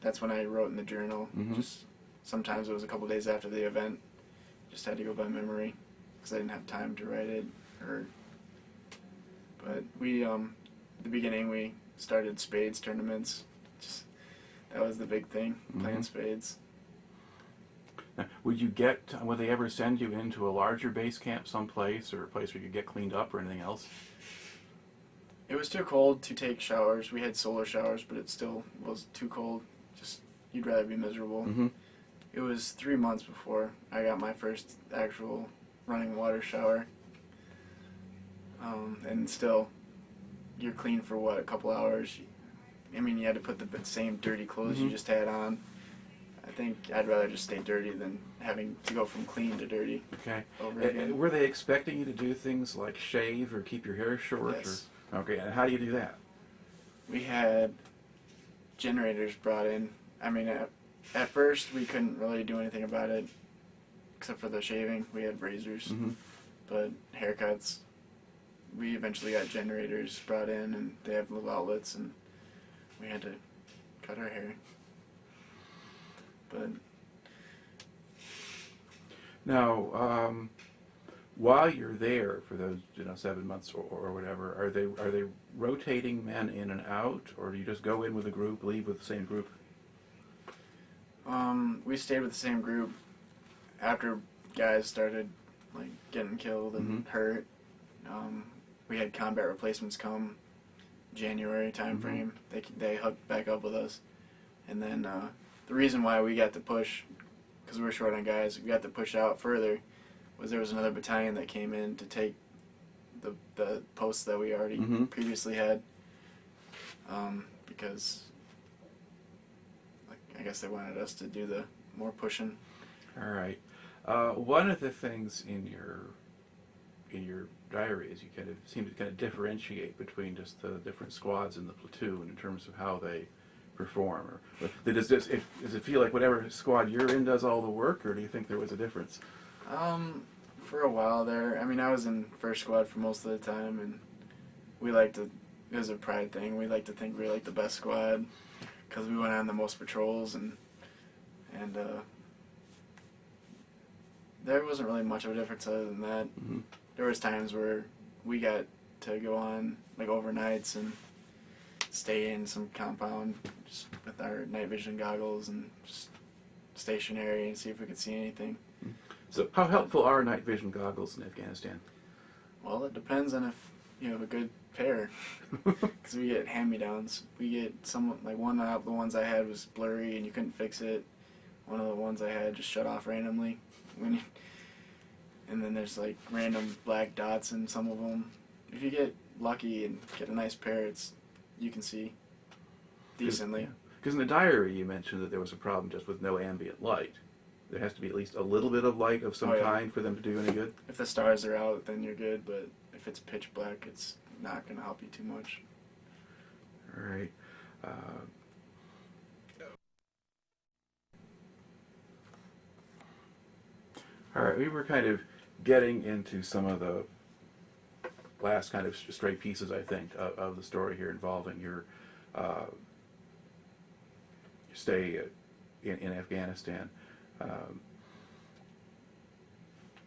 [SPEAKER 2] That's when I wrote in the journal. Just sometimes it was a couple days after the event. Just had to go by memory because I didn't have time to write it. But we, at the beginning, we started spades tournaments. That was the big thing, playing spades.
[SPEAKER 1] Now, would they ever send you into a larger base camp someplace, or a place where you could get cleaned up or anything else?
[SPEAKER 2] It was too cold to take showers. We had solar showers, but it still was too cold. You'd rather be miserable. It was 3 months before I got my first actual running water shower. And still, you're clean for a couple hours. I mean, you had to put the same dirty clothes you just had on. I think I'd rather just stay dirty than having to go from clean to dirty
[SPEAKER 1] Okay.
[SPEAKER 2] over again.
[SPEAKER 1] Were they expecting you to do things like shave or keep your hair short?
[SPEAKER 2] Yes.
[SPEAKER 1] Or, okay, and how do you do that?
[SPEAKER 2] We had generators brought in. I mean, at first we couldn't really do anything about it except for the shaving. We had razors,
[SPEAKER 1] Mm-hmm.
[SPEAKER 2] but haircuts, we eventually got generators brought in, and they have little outlets, and we had to cut our hair. But
[SPEAKER 1] Now, while you're there for those 7 months or whatever, are they rotating men in and out, or do you just go in with a group, leave with the same group?
[SPEAKER 2] we stayed with the same group after guys started like getting killed and hurt. We had combat replacements come January time frame. They hooked back up with us, and then the reason why we got to push, because we were short on guys, we got to push out further, was there was another battalion that came in to take the posts that we already previously had, because I guess they wanted us to do the more pushing.
[SPEAKER 1] All right. One of the things in your diary is you kind of seem to kind of differentiate between just the different squads in the platoon in terms of how they perform. Or does it feel like whatever squad you're in does all the work, or do you think there was a difference?
[SPEAKER 2] For a while there, I mean, I was in first squad for most of the time, and we liked to. It was a pride thing. We like to think we were like the best squad because we went on the most patrols, and there wasn't really much of a difference other than that. There was times where we got to go on like overnights and stay in some compound just with our night vision goggles and just stationary and see if we could see anything.
[SPEAKER 1] So how helpful are night vision goggles in Afghanistan?
[SPEAKER 2] Well, it depends on if you have a good pair, because we get hand-me-downs. We get some, like one of the ones I had was blurry and you couldn't fix it. One of the ones I had just shut off randomly. And then there's like random black dots in some of them. If you get lucky and get a nice pair, you can see decently.
[SPEAKER 1] Because in the diary you mentioned that there was a problem just with no ambient light. There has to be at least a little bit of light of some kind for them to do any good?
[SPEAKER 2] If the stars are out, then you're good, but if it's pitch black, it's not going to help you too much.
[SPEAKER 1] All right. All right, we were kind of getting into some of the last kind of stray pieces, I think, of the story here involving your stay in Afghanistan.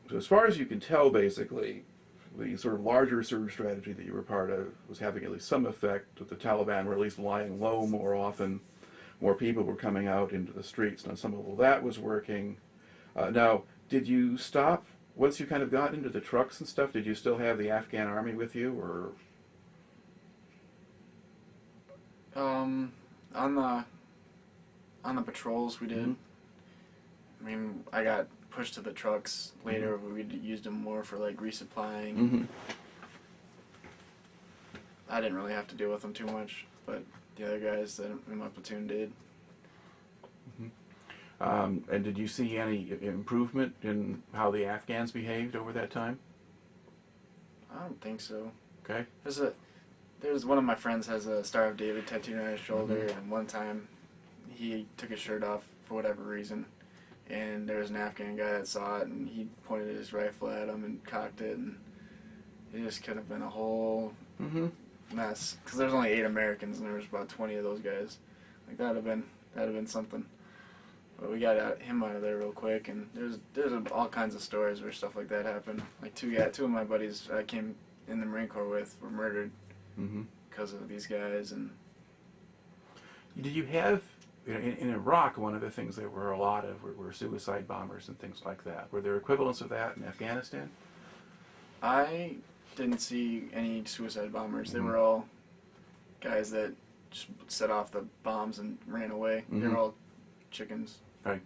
[SPEAKER 1] So as far as you can tell, basically, the sort of larger surge strategy that you were part of was having at least some effect, that the Taliban were at least lying low more often, more people were coming out into the streets. Now, some of that was working. Now, did you stop, once you kind of got into the trucks and stuff, did you still have the Afghan army with you, or?
[SPEAKER 2] On the patrols we did. I mean, I got pushed to the trucks later. We used them more for like resupplying. I didn't really have to deal with them too much, but the other guys that in my platoon did.
[SPEAKER 1] And did you see any improvement in how the Afghans behaved over that time?
[SPEAKER 2] I don't think so.
[SPEAKER 1] Okay.
[SPEAKER 2] There's one of my friends has a Star of David tattooed on his shoulder, and one time he took his shirt off for whatever reason, and there was an Afghan guy that saw it, and he pointed his rifle at him and cocked it, and it just could have been a whole mess. Because there's only 8 Americans, and there was about 20 of those guys. Like that'd have been something. But we got him out of there real quick, and there's all kinds of stories where stuff like that happened. Like two of my buddies I came in the Marine Corps with were murdered because of these guys. And
[SPEAKER 1] did you have, in Iraq, one of the things there were a lot of were suicide bombers and things like that. Were there equivalents of that in Afghanistan?
[SPEAKER 2] I didn't see any suicide bombers. They were all guys that just set off the bombs and ran away. They were all chickens.
[SPEAKER 1] Right.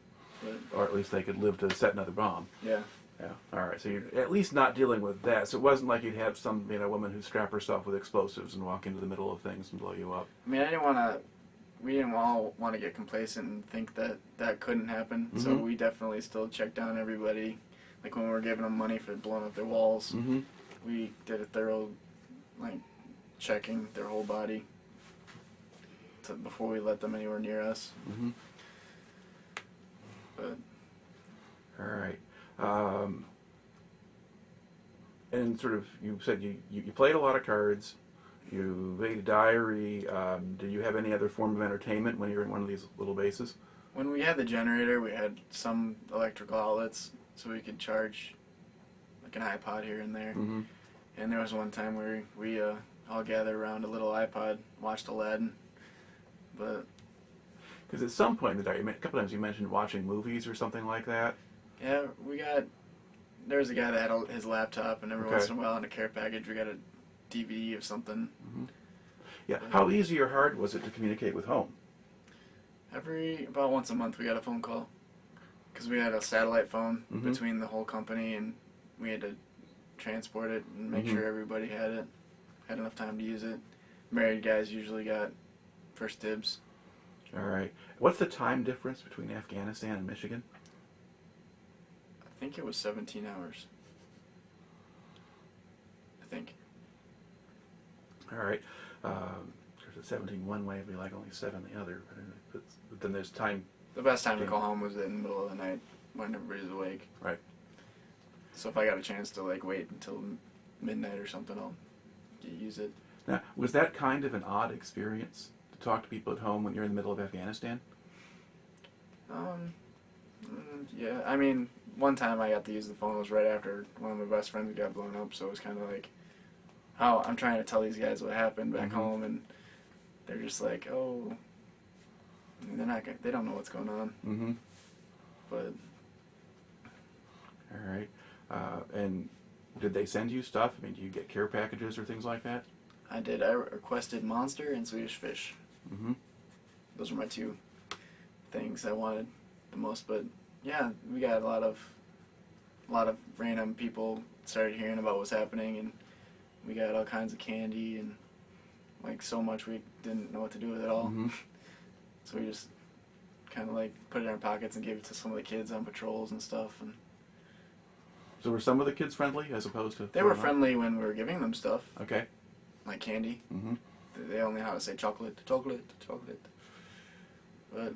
[SPEAKER 2] But,
[SPEAKER 1] or at least they could live to set another bomb.
[SPEAKER 2] Yeah.
[SPEAKER 1] Yeah. All right. So you're at least not dealing with that. So it wasn't like you'd have some woman who strap herself with explosives and walk into the middle of things and blow you up.
[SPEAKER 2] I mean, I didn't want to we didn't all want to get complacent and think that that couldn't happen. So we definitely still checked down everybody. Like when we were giving them money for blowing up their walls, we did a thorough, like, checking their whole body before we let them anywhere near us. But
[SPEAKER 1] all right. And sort of, you said you played a lot of cards. You made a diary. Did you have any other form of entertainment when you were in one of these little bases?
[SPEAKER 2] when we had the generator, we had some electrical outlets so we could charge like an iPod here and there. And there was one time where we all gathered around a little iPod, watched Aladdin. But
[SPEAKER 1] because at some point in the diary, a couple times you mentioned watching movies or something like that.
[SPEAKER 2] yeah, there was a guy that had his laptop, and every once in a while in a care package we got a DVD of something.
[SPEAKER 1] Yeah. How easy or hard was it to communicate with home?
[SPEAKER 2] About once a month we got a phone call, because we had a satellite phone between the whole company, and we had to transport it and make sure everybody had enough time to use it. Married guys usually got first dibs.
[SPEAKER 1] All right. What's the time difference between Afghanistan and Michigan?
[SPEAKER 2] I think it was 17 hours. I think.
[SPEAKER 1] All right. There's a 17 one way, it'd be like only 7 the other. But then there's time.
[SPEAKER 2] The best time to call home was in the middle of the night when everybody's awake.
[SPEAKER 1] Right.
[SPEAKER 2] So if I got a chance to like wait until midnight or something, I'll use it.
[SPEAKER 1] Now, was that kind of an odd experience to talk to people at home when you're in the middle of Afghanistan?
[SPEAKER 2] Yeah. I mean, one time I got to use the phone was right after one of my best friends got blown up, so it was kind of like, oh, I'm trying to tell these guys what happened back home, and they're just like, oh, they don't know what's going on. But
[SPEAKER 1] all right. And did they send you stuff? I mean, do you get care packages or things like that?
[SPEAKER 2] I did. I requested Monster and Swedish Fish. Those were my two things I wanted the most. But yeah, we got a lot of random people started hearing about what's happening, and we got all kinds of candy and like so much we didn't know what to do with it all. So we just kind of like put it in our pockets and gave it to some of the kids on patrols and stuff. And
[SPEAKER 1] so were some of the kids friendly as opposed to?
[SPEAKER 2] they were friendly when we were giving them stuff.
[SPEAKER 1] Okay.
[SPEAKER 2] Like candy. They only know how to say chocolate, chocolate, chocolate. But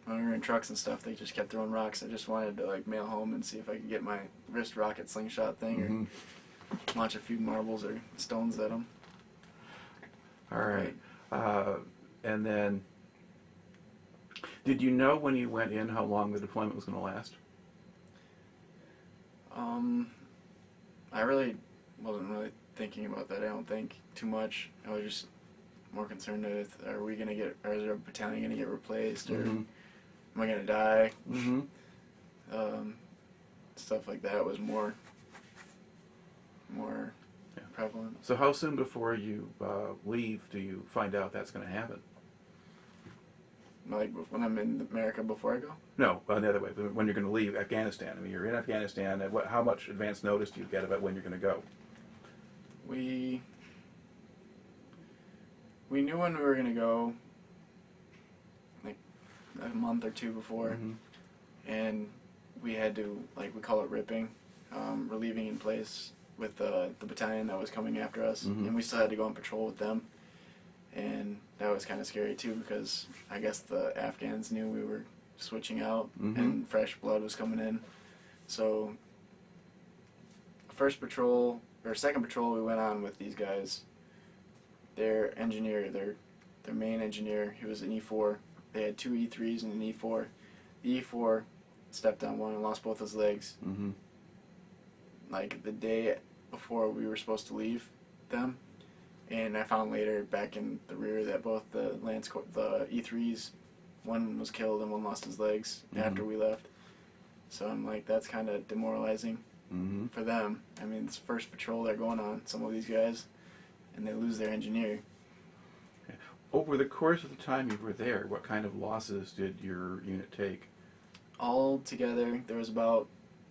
[SPEAKER 2] when we were in trucks and stuff, they just kept throwing rocks. I just wanted to like mail home and see if I could get my wrist rocket slingshot thing or launch a few marbles or stones at them.
[SPEAKER 1] All right. And then, did you know when you went in how long the deployment was going to last?
[SPEAKER 2] I really wasn't really thinking about that. I don't think too much. I was just more concerned with, is our battalion gonna get replaced, or am I gonna die? Stuff like that was more prevalent.
[SPEAKER 1] So how soon before you leave do you find out that's going to happen?
[SPEAKER 2] Like when I'm in America before I go?
[SPEAKER 1] No, the other way. When you're going to leave Afghanistan. I mean, you're in Afghanistan. How much advance notice do you get about when you're going to go?
[SPEAKER 2] We knew when we were going to go, like a month or two before, and we had to, like, we call it ripping, relieving in place with the battalion that was coming after us, and we still had to go on patrol with them. And that was kind of scary too, because I guess the Afghans knew we were switching out and fresh blood was coming in. So second patrol we went on with these guys, their engineer, their main engineer, he was an E4. They had 2 E3s and an E4. The E4 stepped on one and lost both his legs. Like the day before we were supposed to leave them. And I found later back in the rear that both the the E3s, one was killed and one lost his legs after we left. So I'm like, that's kind of demoralizing for them. I mean, it's first patrol they're going on, some of these guys, and they lose their engineer.
[SPEAKER 1] Over the course of the time you were there, what kind of losses did your unit take?
[SPEAKER 2] All together, there was about,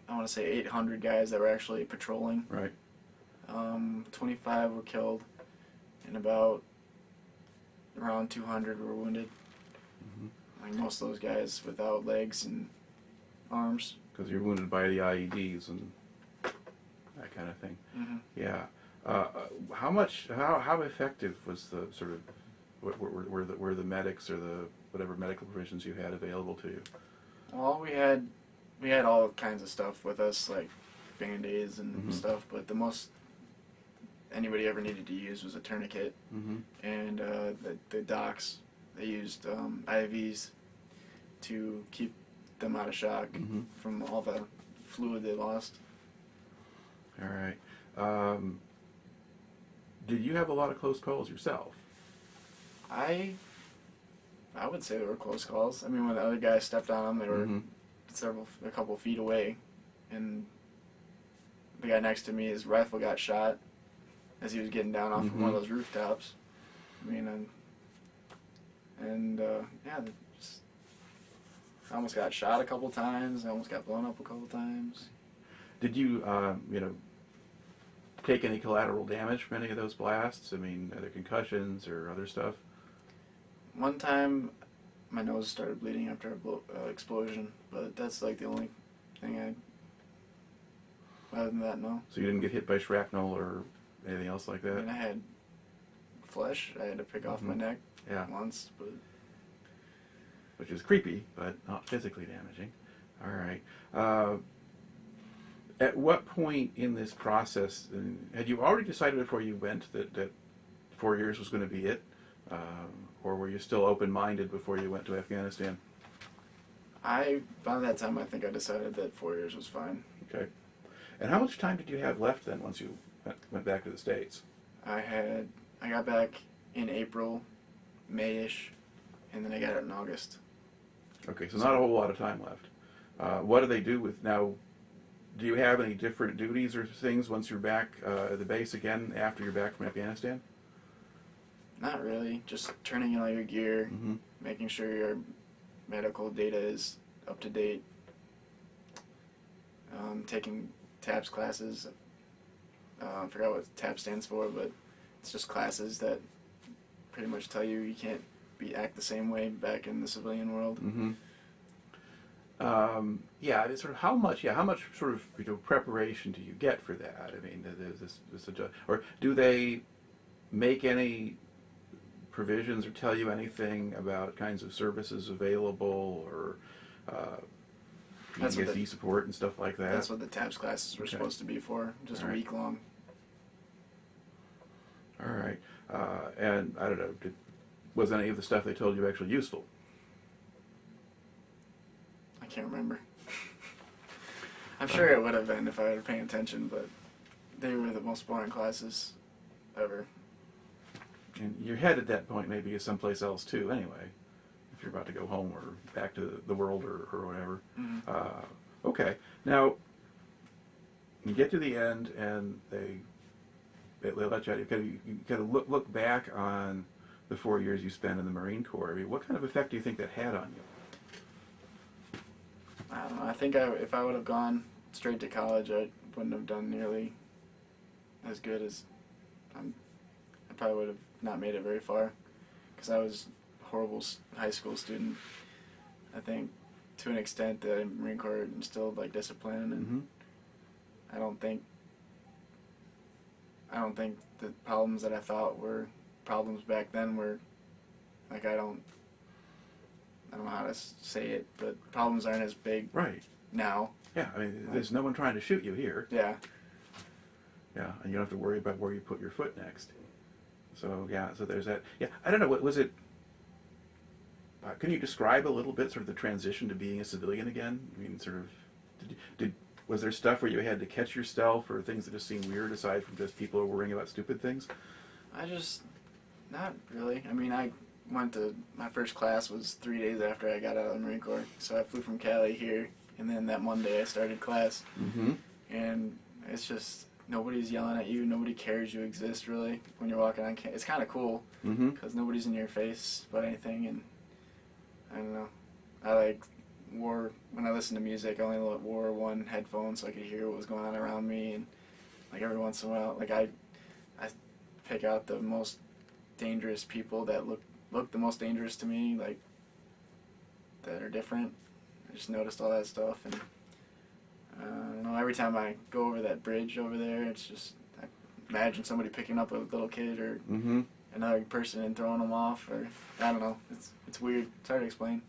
[SPEAKER 2] I want to say 800 guys that were actually patrolling.
[SPEAKER 1] Right.
[SPEAKER 2] 25 were killed, and about around 200 were wounded. like most of those guys without legs and arms.
[SPEAKER 1] Because you're wounded by the IEDs and that kind of thing.
[SPEAKER 2] Mm-hmm.
[SPEAKER 1] Yeah. How effective was the sort of, were the medics or the whatever medical provisions you had available to you?
[SPEAKER 2] Well, we had all kinds of stuff with us, like Band-Aids and
[SPEAKER 1] Mm-hmm.
[SPEAKER 2] stuff, but the most anybody ever needed to use was a tourniquet.
[SPEAKER 1] Mm-hmm.
[SPEAKER 2] And the docs, they used IVs to keep them out of shock
[SPEAKER 1] Mm-hmm.
[SPEAKER 2] from all the fluid they lost.
[SPEAKER 1] All right. Did you have a lot of close calls yourself?
[SPEAKER 2] I would say they were close calls. I mean, when the other guys stepped on them, they were
[SPEAKER 1] Mm-hmm.
[SPEAKER 2] a couple feet away, and the guy next to me, his rifle got shot as he was getting down off of one of those rooftops. I mean, yeah, I almost got shot a couple times. I almost got blown up a couple times.
[SPEAKER 1] Did you, take any collateral damage from any of those blasts? I mean, are there concussions or other stuff?
[SPEAKER 2] One time, my nose started bleeding after a explosion, but that's like the only thing other than that, no.
[SPEAKER 1] So you didn't get hit by shrapnel or anything else like
[SPEAKER 2] I
[SPEAKER 1] that?
[SPEAKER 2] mean, I had flesh I had to pick off my neck
[SPEAKER 1] Yeah.
[SPEAKER 2] once, but
[SPEAKER 1] Which is creepy, but not physically damaging. All right. At what point in this process, had you already decided before you went that 4 years was going to be it? Or were you still open-minded before you went to Afghanistan?
[SPEAKER 2] by that time I think I decided that 4 years was fine.
[SPEAKER 1] Okay. And how much time did you have left then once you went back to the States?
[SPEAKER 2] I got back in April, May-ish, and then I got it in August.
[SPEAKER 1] Okay, so not a whole lot of time left. What do they do with now? Do you have any different duties or things once you're back at the base again after you're back from Afghanistan?
[SPEAKER 2] Not really, just turning in all your gear,
[SPEAKER 1] Mm-hmm.
[SPEAKER 2] making sure your medical data is up to date, taking TAPS classes. I forgot what TAP stands for, but it's just classes that pretty much tell you can't act the same way back in the civilian world.
[SPEAKER 1] Mm-hmm. Yeah, it's sort of how much sort of preparation do you get for that? I mean, or do they make any provisions or tell you anything about kinds of services available or PTSD support and stuff like that?
[SPEAKER 2] That's what the TAPS classes were supposed to be for, just a week long.
[SPEAKER 1] All right. And I don't know, was any of the stuff they told you actually useful?
[SPEAKER 2] I can't remember. I'm sure it would have been if I were paying attention, but they were the most boring classes ever.
[SPEAKER 1] And your head at that point maybe is someplace else too anyway, if you're about to go home or back to the world or whatever.
[SPEAKER 2] Mm-hmm.
[SPEAKER 1] Okay. Now, you get to the end and they let you out. You kind of look back on the 4 years you spent in the Marine Corps. I mean, what kind of effect do you think that had on you?
[SPEAKER 2] I don't know. I think if I would have gone straight to college, I wouldn't have done nearly as good as I probably would have not made it very far because I was a horrible high school student. I think to an extent the Marine Corps instilled like discipline, and I don't think the problems that I thought were problems back then were like I don't know how to say it, but problems aren't as big now.
[SPEAKER 1] Yeah, I mean, there's no one trying to shoot you here.
[SPEAKER 2] Yeah.
[SPEAKER 1] Yeah, and you don't have to worry about where you put your foot next. So, yeah, so there's that. Yeah, I don't know, what was it? Can you describe a little bit sort of the transition to being a civilian again? I mean, sort of, was there stuff where you had to catch yourself or things that just seemed weird aside from just people worrying about stupid things?
[SPEAKER 2] Not really. I mean, I went to, my first class was 3 days after I got out of the Marine Corps. So I flew from Cali here, and then that Monday I started class.
[SPEAKER 1] Mm-hmm.
[SPEAKER 2] And it's just, nobody's yelling at you, nobody cares you exist really when you're walking on campus. It's kind of cool, because nobody's in your face about anything, and I don't know. When I listened to music, I only wore one headphone so I could hear what was going on around me, and like every once in a while, like I pick out the most dangerous people that look the most dangerous to me, like that are different. I just noticed all that stuff, and I don't know, every time I go over that bridge over there, it's just, I imagine somebody picking up a little kid or
[SPEAKER 1] Mm-hmm.
[SPEAKER 2] another person and throwing them off, or I don't know. It's weird. It's hard to explain.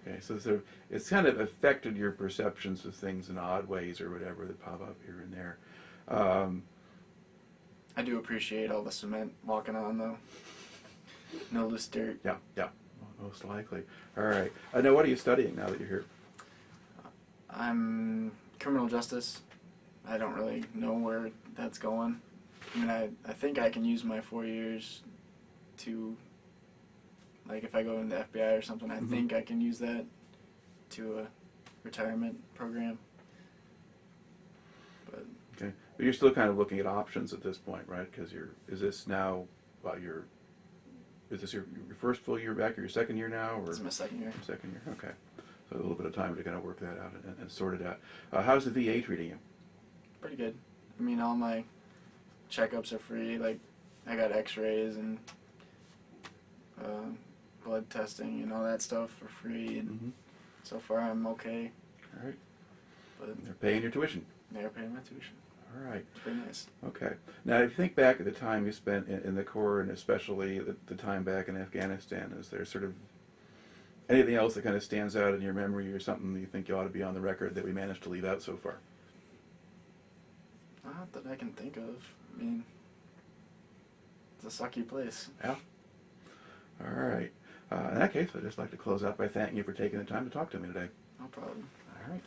[SPEAKER 1] Okay, so it's kind of affected your perceptions of things in odd ways or whatever that pop up here and there.
[SPEAKER 2] I do appreciate all the cement walking on, though. No loose dirt.
[SPEAKER 1] Yeah, yeah, most likely. All right. Now, what are you studying now that you're here?
[SPEAKER 2] I'm criminal justice. I don't really know where that's going. I mean, I think I can use my 4 years to, like, if I go into the FBI or something, I think I can use that to a retirement program. But
[SPEAKER 1] Okay, but you're still kind of looking at options at this point, right? Because is this now, is this your first full year back, or your second year now, or
[SPEAKER 2] this is my second year.
[SPEAKER 1] second year? Okay, so a little bit of time to kind of work that out and sort it out. How's the VA treating you?
[SPEAKER 2] Pretty good. I mean, all my checkups are free. Like, I got X-rays and blood testing and all that stuff for free, and so far I'm okay.
[SPEAKER 1] All right.
[SPEAKER 2] But
[SPEAKER 1] They're paying your tuition.
[SPEAKER 2] they're paying my tuition.
[SPEAKER 1] All right.
[SPEAKER 2] It's pretty nice.
[SPEAKER 1] Okay. Now, if you think back at the time you spent in the Corps, and especially the time back in Afghanistan, is there sort of anything else that kind of stands out in your memory, or something that you think you ought to be on the record that we managed to leave out so far?
[SPEAKER 2] Not that I can think of. I mean, it's a sucky place.
[SPEAKER 1] Yeah. All right. In that case, I'd just like to close out by thanking you for taking the time to talk to me today.
[SPEAKER 2] No problem.
[SPEAKER 1] All right.